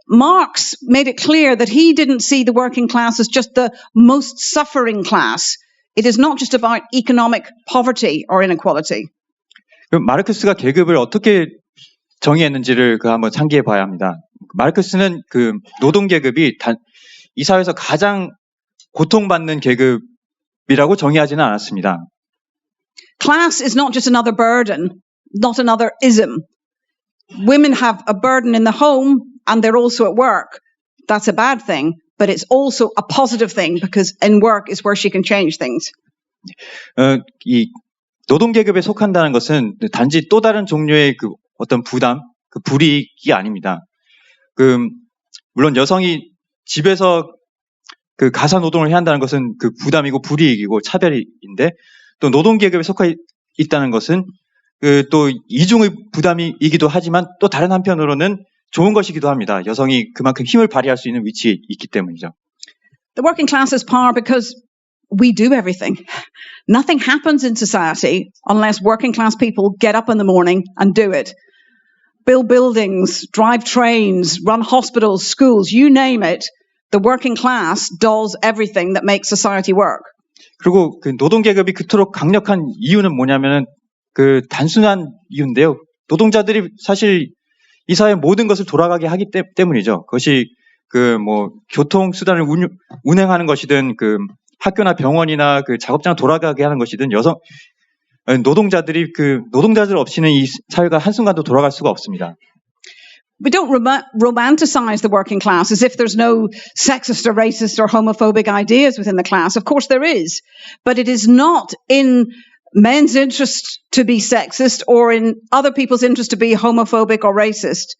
Marx made it clear that he didn't see the working class as just the most suffering class. It is not just about economic poverty or inequality. 마르크스가 계급을 어떻게 정의했는지를 한번 상기해 봐야 합니다. 마르크스는 그 노동 계급이 이 사회에서 가장 고통받는 계급이라고 정의하지는 않았습니다. Class is not just another burden, not another ism. Women have a burden in the home and they're also at work. That's a bad thing, but it's also a positive thing because in work is where she can change things. 이 노동 계급에 속한다는 것은 단지 또 다른 종류의 그 어떤 부담, 그 불이익이 아닙니다. 물론 여성이 집에서 그 가사 노동을 해야 한다는 것은 그 부담이고 불이익이고 차별인데 또 노동 계급에 속해 있다는 것은 또 이중의 부담이기도 하지만 또 다른 한편으로는 좋은 것이기도 합니다. 여성이 그만큼 힘을 발휘할 수 있는 위치에 있기 때문이죠. The working class has power because we do everything. Nothing happens in society unless working class people get up in the morning and do it. Build buildings, drive trains, run hospitals, schools, you name it. The working class does everything that makes society work. 그리고 그 노동 계급이 그토록 강력한 이유는 뭐냐면은 그 단순한 이유인데요. 노동자들이 사실 이 사회 모든 것을 돌아가게 하기 때문이죠. 그것이 그 교통 수단을 운행하는 것이든 그 학교나 병원이나 그 작업장을 돌아가게 하는 것이든 노동자들 없이는 이 사회가 한순간도 돌아갈 수가 없습니다. We don't romanticize the working class as if there's no sexist or racist or homophobic ideas within the class. Of course there is. But it is not in men's interest to be sexist or in other people's interest to be homophobic or racist.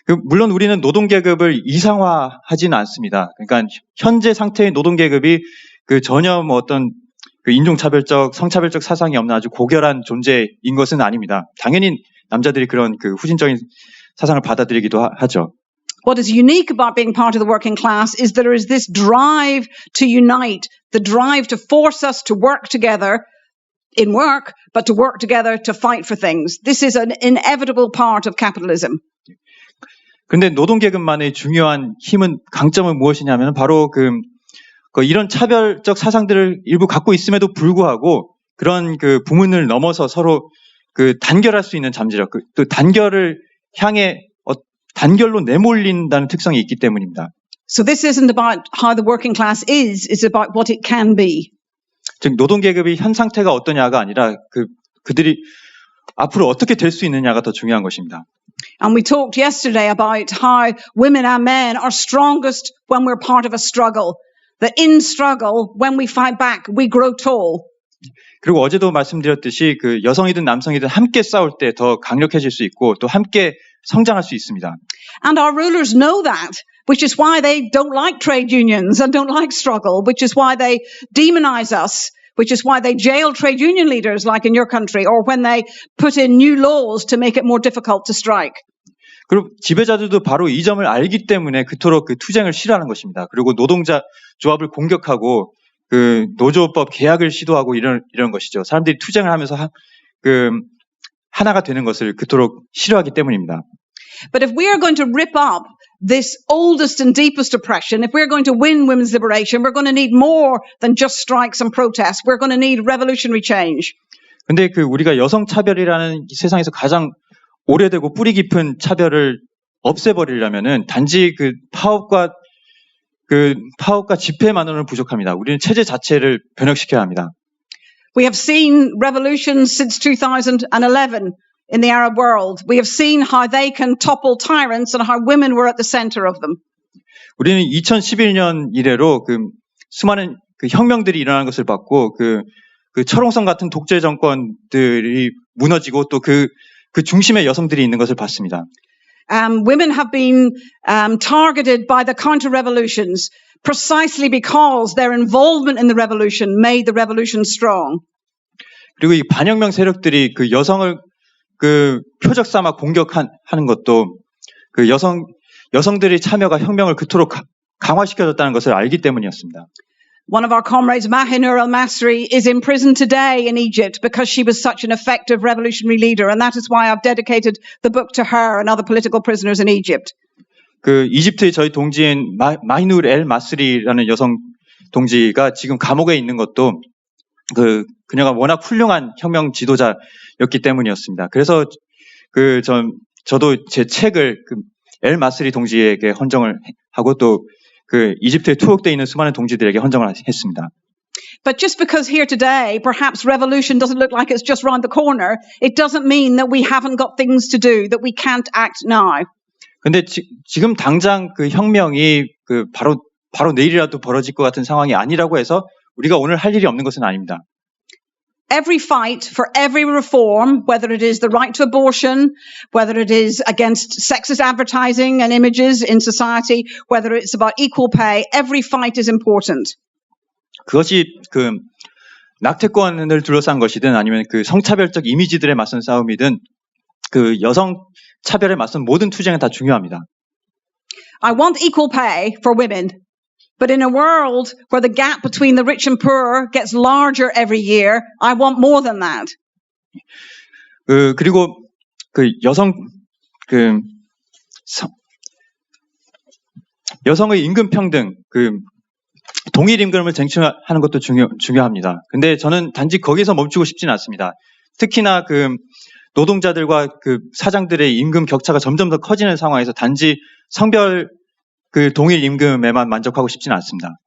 물론 우리는 노동계급을 이상화하지는 않습니다. 그러니까 현재 상태의 노동계급이 그 전혀 어떤 그 인종차별적, 성차별적 사상이 없는 아주 고결한 존재인 것은 아닙니다. 당연히 남자들이 그런 그 후진적인 사상을 받아들이기도 하죠. What is unique about being part of the working class is there is this drive to unite, the drive to force us to work together in work, but to work together to fight for things. This is an inevitable part of capitalism. 근데 노동계급만의 중요한 힘은, 강점은 무엇이냐면 바로 이런 차별적 사상들을 일부 갖고 있음에도 불구하고 그런 그 부문을 넘어서 서로 그 단결할 수 있는 잠재력, 또 단결을 향해 단결로 내몰린다는 특성이 있기 때문입니다. So this isn't about how the working class is, it's about what it can be. 즉 노동계급이 현 상태가 어떠냐가 아니라 그들이 앞으로 어떻게 될 수 있느냐가 더 중요한 것입니다. And we talked yesterday about how women and men are strongest when we're part of a struggle. That in struggle, when we fight back, we grow tall. 그리고 어제도 말씀드렸듯이 그 여성이든 남성이든 함께 싸울 때 더 강력해질 수 있고 또 함께 성장할 수 있습니다. And our rulers know that, which is why they don't like trade unions and don't like struggle, which is why they demonize us, which is why they jail trade union leaders like in your country, or when they put in new laws to make it more difficult to strike. 그리고 지배자들도 바로 이 점을 알기 때문에 그토록 그 투쟁을 싫어하는 것입니다. 그리고 노동자 조합을 공격하고 그 노조법 개혁을 시도하고 이런 것이죠. 사람들이 투쟁을 하면서 하나가 되는 것을 그토록 싫어하기 때문입니다. But if we are going to rip up this oldest and deepest oppression, if we're going to win women's liberation, we're going to need more than just strikes and protests. We're going to need revolutionary change. 근데 우리가 여성 차별이라는 이 세상에서 가장 오래되고 뿌리 깊은 차별을 없애버리려면은 단지 그 파업과 그 파업과 집회만으로는 부족합니다. 우리는 체제 자체를 변혁시켜야 합니다. We have seen revolutions since 2011 in the Arab world. We have seen how they can topple tyrants and how women were at the center of them. 우리는 2011년 이래로 그 수많은 그 혁명들이 일어나는 것을 봤고 그 철옹성 같은 독재 정권들이 무너지고 또 그 중심에 여성들이 있는 것을 봤습니다. Women have been targeted by the counter-revolutions precisely because their involvement in the revolution made the revolution strong. 그리고 이 반혁명 세력들이 그 여성을 그 표적 삼아 공격하는 것도 그 여성들의 참여가 혁명을 그토록 강화시켜줬다는 것을 알기 때문이었습니다. One of our comrades, Mahinur al-Masri, is in prison today in Egypt because she was such an effective revolutionary leader, and that is why I've dedicated the book to her and other political prisoners in Egypt. 그 이집트의 저희 동지인 마히누르 엘 마스리라는 여성 동지가 지금 감옥에 있는 것도 그녀가 워낙 훌륭한 혁명 지도자였기 때문이었습니다. 그래서 저도 제 책을 엘 마스리 동지에게 헌정을 하고 또 그 이집트에 투옥되어 있는 수많은 동지들에게 헌정을 했습니다. But just because here today, perhaps revolution doesn't look like it's just round the corner, it doesn't mean that we haven't got things to do, that we can't act now. 근데 지금 당장 그 혁명이 그 바로 내일이라도 벌어질 것 같은 상황이 아니라고 해서 우리가 오늘 할 일이 없는 것은 아닙니다. Every fight for every reform, whether it is the right to abortion, whether it is against sexist advertising and images in society, whether it's about equal pay, every fight is important. 그것이 그 낙태권을 둘러싼 것이든 아니면 그 성차별적 이미지들에 맞선 싸움이든 그 여성 차별에 맞선 모든 투쟁은 다 중요합니다. I want equal pay for women. But in a world where the gap between the rich and poor gets larger every year, I want more than that. 그리고 그 여성의 임금 평등, 그 동일 임금을 쟁취하는 것도 중요합니다. 근데 저는 단지 거기서 멈추고 싶지는 않습니다. 특히나 그 노동자들과 그 사장들의 임금 격차가 점점 더 커지는 상황에서 단지 성별 그 동일 임금에만 만족하고 싶지는 않습니다.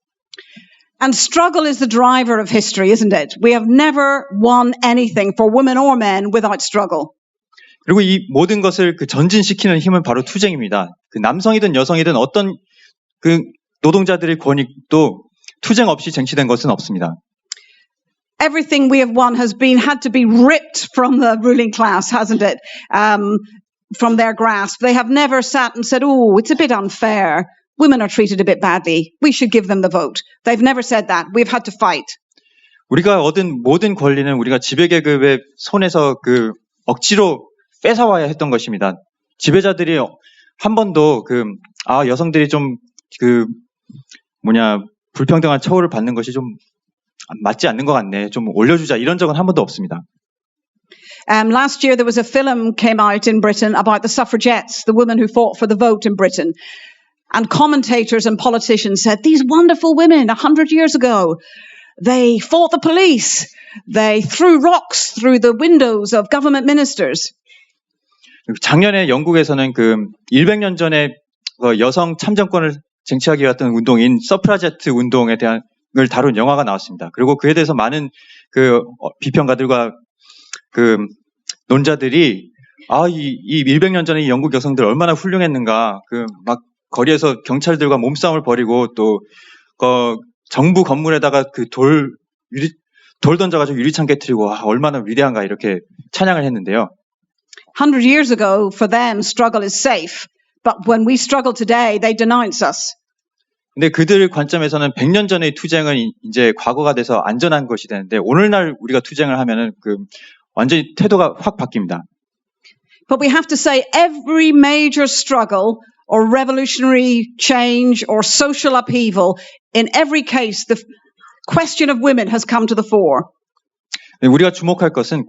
And struggle is the driver of history, isn't it? We have never won anything for women or men without struggle. 그리고 이 모든 것을 그 전진시키는 힘은 바로 투쟁입니다. 그 남성이든 여성이든 어떤 그 노동자들의 권익도 투쟁 없이 쟁취된 것은 없습니다. Everything we have won has had to be ripped from the ruling class, hasn't it? From their grasp. They have never sat and said, oh, it's a bit unfair. Women are treated a bit badly. We should give them the vote. They've never said that. We've had to fight. 우리가 얻은 모든 권리는 우리가 지배계급의 손에서 그 억지로 뺏어와야 했던 것입니다. 지배자들이 한 번도 여성들이 좀 불평등한 처우를 받는 것이 좀 맞지 않는 것 같네. 좀 올려주자. 이런 적은 한 번도 없습니다. Last year there was a film came out in Britain about the suffragettes, the women who fought for the vote in Britain. And commentators and politicians said, these wonderful women 100 years ago, they fought the police. They threw rocks through the windows of government ministers. 작년에 영국에서는 100년 전에 여성 참정권을 쟁취하기 위해 했던 운동인 서프라제트 운동에 대한 걸 다룬 영화가 나왔습니다. 그리고 그에 대해서 많은 비평가들과 논자들이 이 100년 전에 이 영국 여성들 얼마나 훌륭했는가. 막 거리에서 경찰들과 몸싸움을 벌이고 또 정부 건물에다가 돌 던져가지고 유리창 깨트리고 얼마나 위대한가 이렇게 찬양을 했는데요. 100 years ago, for them, struggle is safe. But when we struggle today, they denounce us. 근데 그들 관점에서는 100년 전의 투쟁은 이제 과거가 돼서 안전한 것이 되는데 오늘날 우리가 투쟁을 하면은 완전히 태도가 확 바뀝니다. But we have to say every major struggle or revolutionary change or social upheaval, in every case, the question of women has come to the fore. 우리가 주목할 것은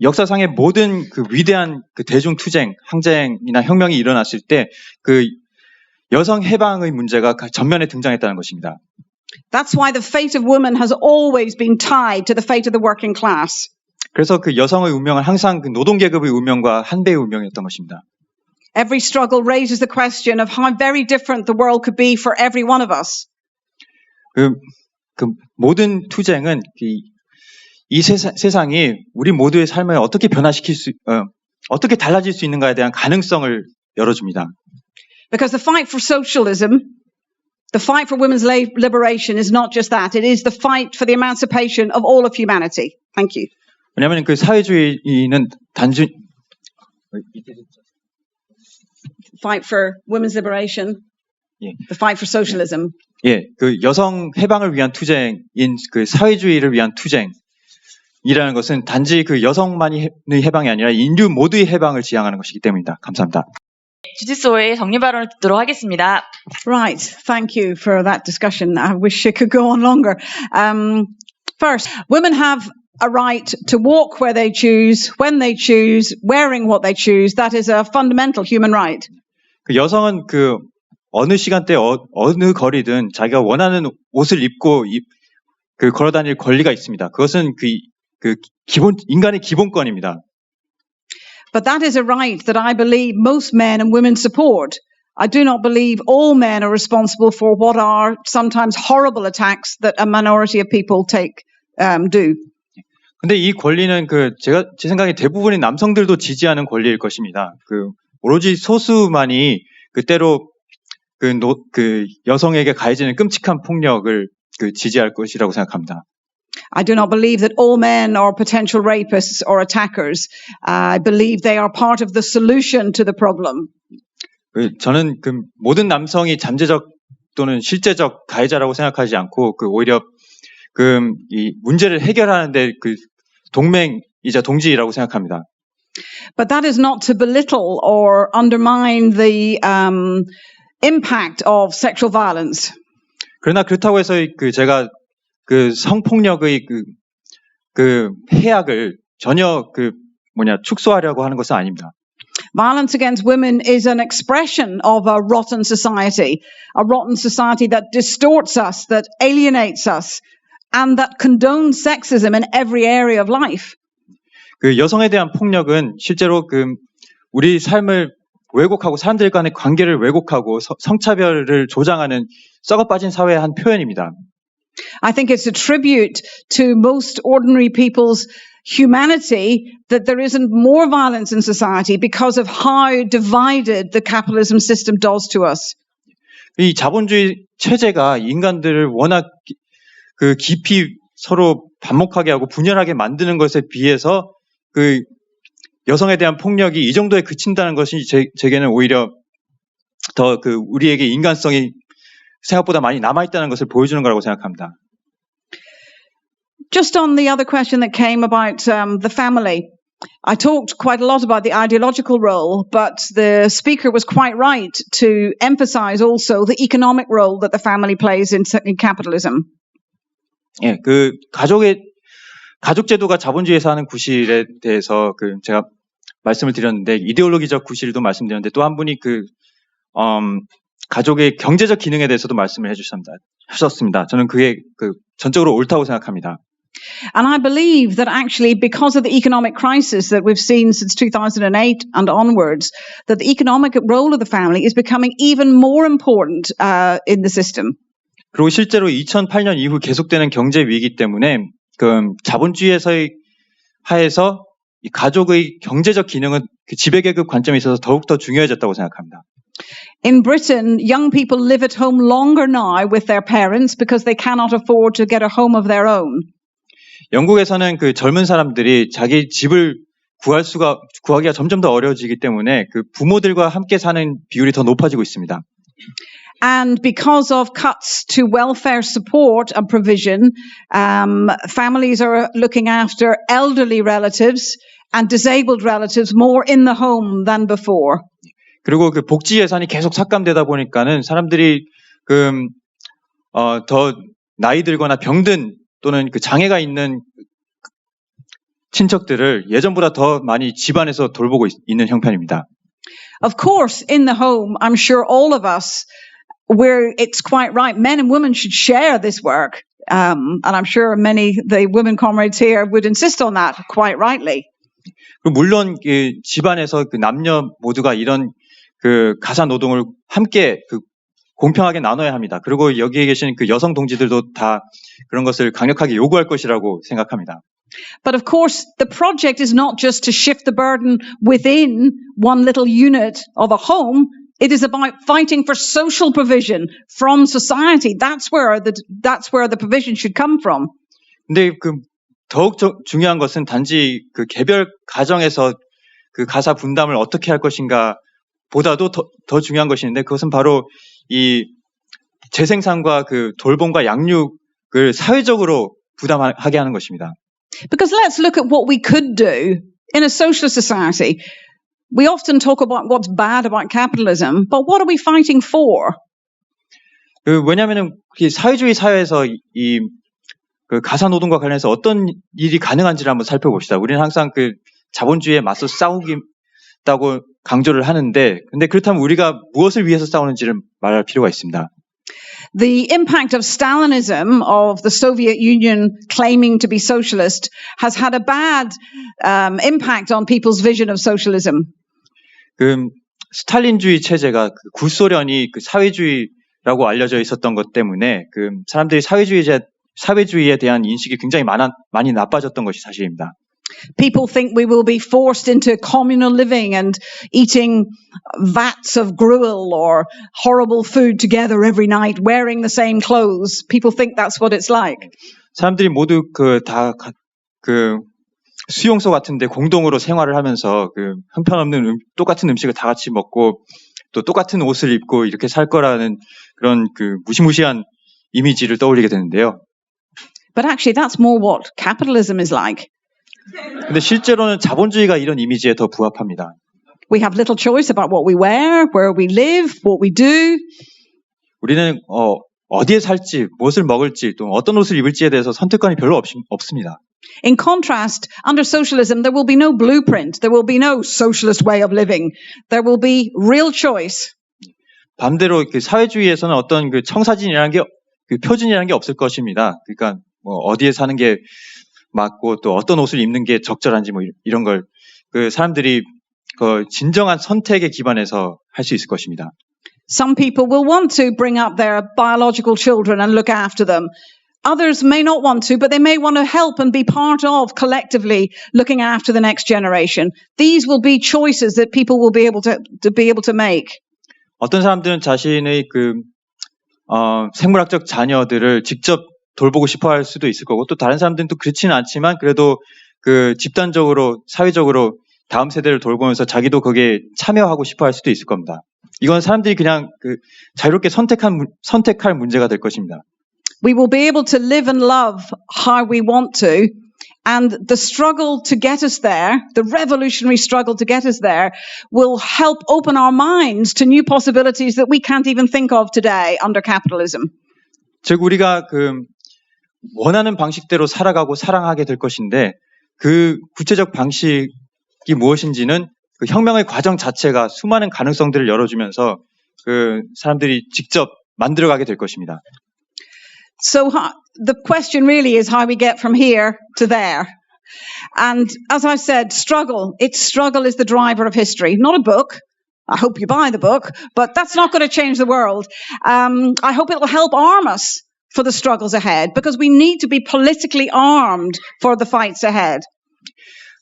역사상의 모든 위대한 대중 투쟁, 항쟁이나 혁명이 일어났을 때 여성 해방의 문제가 전면에 등장했다는 것입니다. That's why the fate of women has always been tied to the fate of the working class. 그래서 여성의 운명은 항상 노동계급의 운명과 한 배의 운명이었던 것입니다. Every struggle raises the question of how very different the world could be for every one of us. 그 모든 투쟁은 이 세상이 우리 모두의 삶을 어떻게 어떻게 달라질 수 있는가에 대한 가능성을 열어줍니다. Because the fight for socialism, the fight for women's liberation is not just that. It is the fight for the emancipation of all of humanity. Thank you. 왜냐하면 그 사회주의는 단순 Fight for women's liberation. 예. The fight for socialism. 예, 그 여성 해방을 위한 투쟁인 그 사회주의를 위한 투쟁이라는 것은 단지 그 여성만의 해방이 아니라 인류 모두의 해방을 지향하는 것이기 때문입니다. 감사합니다. 주지소의 정리 발언을 듣도록 하겠습니다. Right. Thank you for that discussion. I wish it could go on longer. First, women have a right to walk where they choose, when they choose, wearing what they choose. That is a fundamental human right. 그 여성은 그 어느 시간대 어느 거리든 자기가 원하는 옷을 입고 그 걸어다닐 권리가 있습니다. 그것은 그 인간의 기본권입니다. But that is a right that I believe most men and women support. I do not believe all men are responsible for what are sometimes horrible attacks that a minority of people do. 근데 이 권리는 제 생각에 대부분의 남성들도 지지하는 권리일 것입니다. 그 오로지 소수만이 때로 그 여성에게 가해지는 끔찍한 폭력을 지지할 것이라고 생각합니다. I do not believe that all men are potential rapists or attackers. I believe they are part of the solution to the problem. 저는 그 모든 남성이 잠재적 또는 실제적 가해자라고 생각하지 않고 오히려 이 문제를 해결하는데 동맹이자 동지라고 생각합니다. But that is not to belittle or undermine the impact of sexual violence. 그러나 그렇다고 해서 제가 성폭력의 해악을 전혀 축소하려고 하는 것은 아닙니다. Violence against women is an expression of a rotten society that distorts us, that alienates us, and that condones sexism in every area of life. 그 여성에 대한 폭력은 실제로 우리 삶을 왜곡하고 사람들 간의 관계를 왜곡하고 성차별을 조장하는 썩어빠진 사회의 한 표현입니다. I think it's a tribute to most ordinary people's humanity that there isn't more violence in society because of how divided the capitalism system does to us. 이 자본주의 체제가 인간들을 워낙 깊이 서로 반목하게 하고 분열하게 만드는 것에 비해서 여성에 대한 폭력이 이 정도에 그친다는 것이 제게는 오히려 더 우리에게 인간성이 생각보다 많이 남아있다는 것을 보여주는 거라고 생각합니다. Just on the other question that came about the family, I talked quite a lot about the ideological role, but the speaker was quite right to emphasize also the economic role that the family plays in capitalism. 예, 가족 제도가 자본주의에서 하는 구실에 대해서 제가 말씀을 드렸는데 이데올로기적 구실도 말씀드렸는데 또 한 분이 가족의 경제적 기능에 대해서도 말씀을 해주셨습니다. 저는 그게 전적으로 옳다고 생각합니다. And I believe that actually because of the economic crisis that we've seen since 2008 and onwards, that the economic role of the family is becoming even more important in the system. 그리고 실제로 2008년 이후 계속되는 경제 위기 때문에 자본주의에서의 하에서 이 가족의 경제적 기능은 지배계급 관점에 있어서 더욱더 중요해졌다고 생각합니다. In Britain, young people live at home longer now with their parents because they cannot afford to get a home of their own. 영국에서는 젊은 사람들이 자기 집을 구하기가 점점 더 어려워지기 때문에 부모들과 함께 사는 비율이 더 높아지고 있습니다. And because of cuts to welfare support and provision, families are looking after elderly relatives and disabled relatives more in the home than before. 그리고 복지 예산이 계속 삭감되다 보니까는 사람들이 더 나이 들거나 병든 또는 장애가 있는 친척들을 예전보다 더 많이 집안에서 돌보고 있는 형편입니다. Of course, in the home, I'm sure all of us, where it's quite right, men and women should share this work. And I'm sure many the women comrades here would insist on that quite rightly. 물론 집안에서 남녀 모두가 이런 그 가사 노동을 함께 그 공평하게 나눠야 합니다. 그리고 여기에 계신 그 여성 동지들도 다 그런 것을 강력하게 요구할 것이라고 생각합니다. But of course, the project is not just to shift the burden within one little unit of a home. It is about fighting for social provision from society. That's where the provision should come from. 근데 그 더욱 중요한 것은 단지 그 개별 가정에서 그 가사 분담을 어떻게 할 것인가 보다도 더 중요한 것이 있는데 그것은 바로 이 재생산과 그 돌봄과 양육을 사회적으로 부담하게 하는 것입니다. Because let's look at what we could do in a socialist society. We often talk about what's bad about capitalism, but what are we fighting for? 왜냐하면은 사회주의 사회에서 그 가사 노동과 관련해서 어떤 일이 가능한지를 한번 살펴봅시다. 우리는 항상 그 자본주의에 맞서 싸우겠다고 강조를 하는데, 근데 그렇다면 우리가 무엇을 위해서 싸우는지를 말할 필요가 있습니다. The impact of Stalinism, of the Soviet Union claiming to be socialist, has had a bad impact on people's vision of socialism. 그 스탈린주의 체제가 그 구소련이 그 사회주의라고 알려져 있었던 것 때문에 그 사람들이 사회주의에 대한 인식이 굉장히 많이 나빠졌던 것이 사실입니다. People think we will be forced into communal living and eating vats of gruel or horrible food together every night, wearing the same clothes. People think that's what it's like. 사람들이 모두 그 수용소 같은데 공동으로 생활을 하면서 그 형편없는 똑같은 음식을 다 같이 먹고 또 똑같은 옷을 입고 이렇게 살 거라는 그런 그 무시무시한 이미지를 떠올리게 되는데요. But actually, that's more what capitalism is like. 근데 실제로는 자본주의가 이런 이미지에 더 부합합니다. We have little choice about what we wear, where we live, what we do. 우리는 어디에 살지, 무엇을 먹을지, 또 어떤 옷을 입을지에 대해서 선택권이 별로 없습니다. In contrast, under socialism, there will be no blueprint. There will be no socialist way of living. There will be real choice. 반대로 그 사회주의에서는 어떤 그 청사진이라는 게, 그 표준이라는 게 없을 것입니다. 그러니까 뭐 어디에 사는 게 맞고 또 어떤 옷을 입는 게 적절한지 뭐 이런 걸 그 사람들이 그 진정한 선택에 기반해서 할 수 있을 것입니다. Some people will want to bring up their biological children and look after them. Others may not want to, but they may want to help and be part of collectively looking after the next generation. These will be choices that people will be able to make. 어떤 사람들은 자신의 그 생물학적 자녀들을 직접 돌보고 싶어 할 수도 있을 거고 또 다른 사람들은 또 그렇지는 않지만 그래도 그 집단적으로 사회적으로 다음 세대를 돌보면서 자기도 거기에 참여하고 싶어 할 수도 있을 겁니다. 이건 사람들이 그냥 그 자유롭게 선택할 문제가 될 것입니다. We will be able to live and love how we want to, and the struggle to get us there, the revolutionary struggle to get us there, will help open our minds to new possibilities that we can't even think of today under capitalism. 즉 우리가 그 원하는 방식대로 살아가고 사랑하게 될 것인데 그 구체적 방식이 무엇인지는 그 혁명의 과정 자체가 수많은 가능성들을 열어주면서 그 사람들이 직접 만들어가게 될 것입니다. So the question really is how we get from here to there. And as I said, struggle is the driver of history, not a book. I hope you buy the book, but that's not going to change the world. I hope it will help arm us for the struggles ahead, because we need to be politically armed for the fights ahead.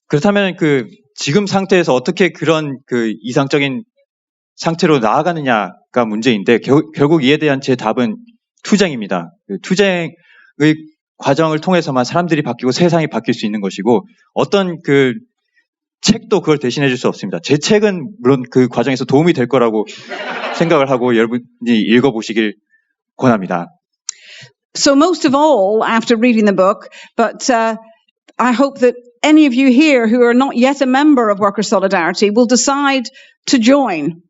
그렇다면 그 지금 상태에서 어떻게 그런 그 이상적인 상태로 나아가느냐가 문제인데 결국 이에 대한 제 답은 투쟁입니다. 그 투쟁의 과정을 통해서만 사람들이 바뀌고 세상이 바뀔 수 있는 것이고 어떤 그 책도 그걸 대신해 줄 수 없습니다. 제 책은 물론 그 과정에서 도움이 될 거라고 생각을 하고 여러분이 읽어보시길 권합니다. So most of all, after reading the book, but I hope that any of you here who are not yet a member of Worker Solidarity will decide to join.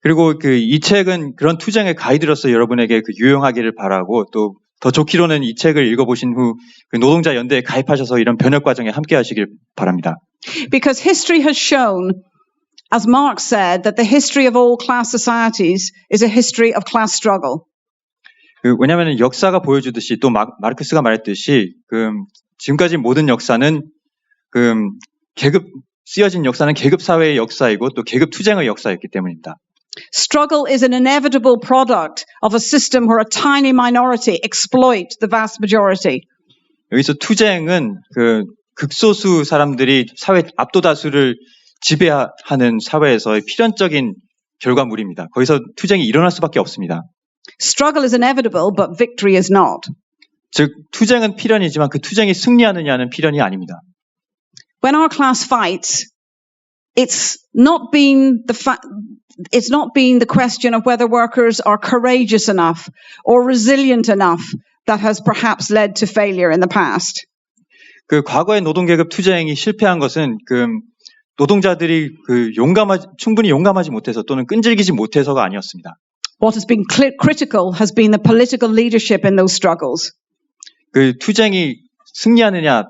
그리고 그 이 책은 그런 투쟁의 가이드로서 여러분에게 그 유용하기를 바라고 또 더 좋기로는 이 책을 읽어보신 후 그 노동자 연대에 가입하셔서 이런 변혁 과정에 함께 하시길 바랍니다. Because history has shown, as Marx said, that the history of all class societies is a history of class struggle. 왜냐하면 역사가 보여주듯이 또 마르크스가 말했듯이 그 지금까지 모든 역사는 그 계급 쓰여진 역사는 계급 사회의 역사이고 또 계급 투쟁의 역사였기 때문입니다. Struggle is an inevitable product of a system where a tiny minority exploit the vast majority. 여기서 투쟁은 그 극소수 사람들이 사회 압도다수를 지배하는 사회에서의 필연적인 결과물입니다. 거기서 투쟁이 일어날 수밖에 없습니다. Struggle is inevitable, but victory is not. 즉 투쟁은 필연이지만 그 투쟁이 승리하느냐는 필연이 아닙니다. When our class fights, it's not been the question of whether workers are courageous enough or resilient enough that has perhaps led to failure in the past. 그 과거의 노동계급 투쟁이 실패한 것은 그 노동자들이 충분히 용감하지 못해서 또는 끈질기지 못해서가 아니었습니다. What has been critical has been the political leadership in those struggles. 그 투쟁이 승리하느냐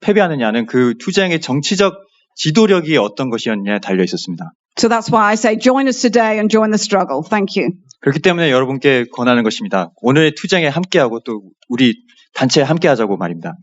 패배하느냐는 그 투쟁의 정치적 지도력이 어떤 것이었냐에 달려 있었습니다. So that's why I say join us today and join the struggle. Thank you. 그렇기 때문에 여러분께 권하는 것입니다. 오늘의 투쟁에 함께하고 또 우리 단체에 함께하자고 말입니다.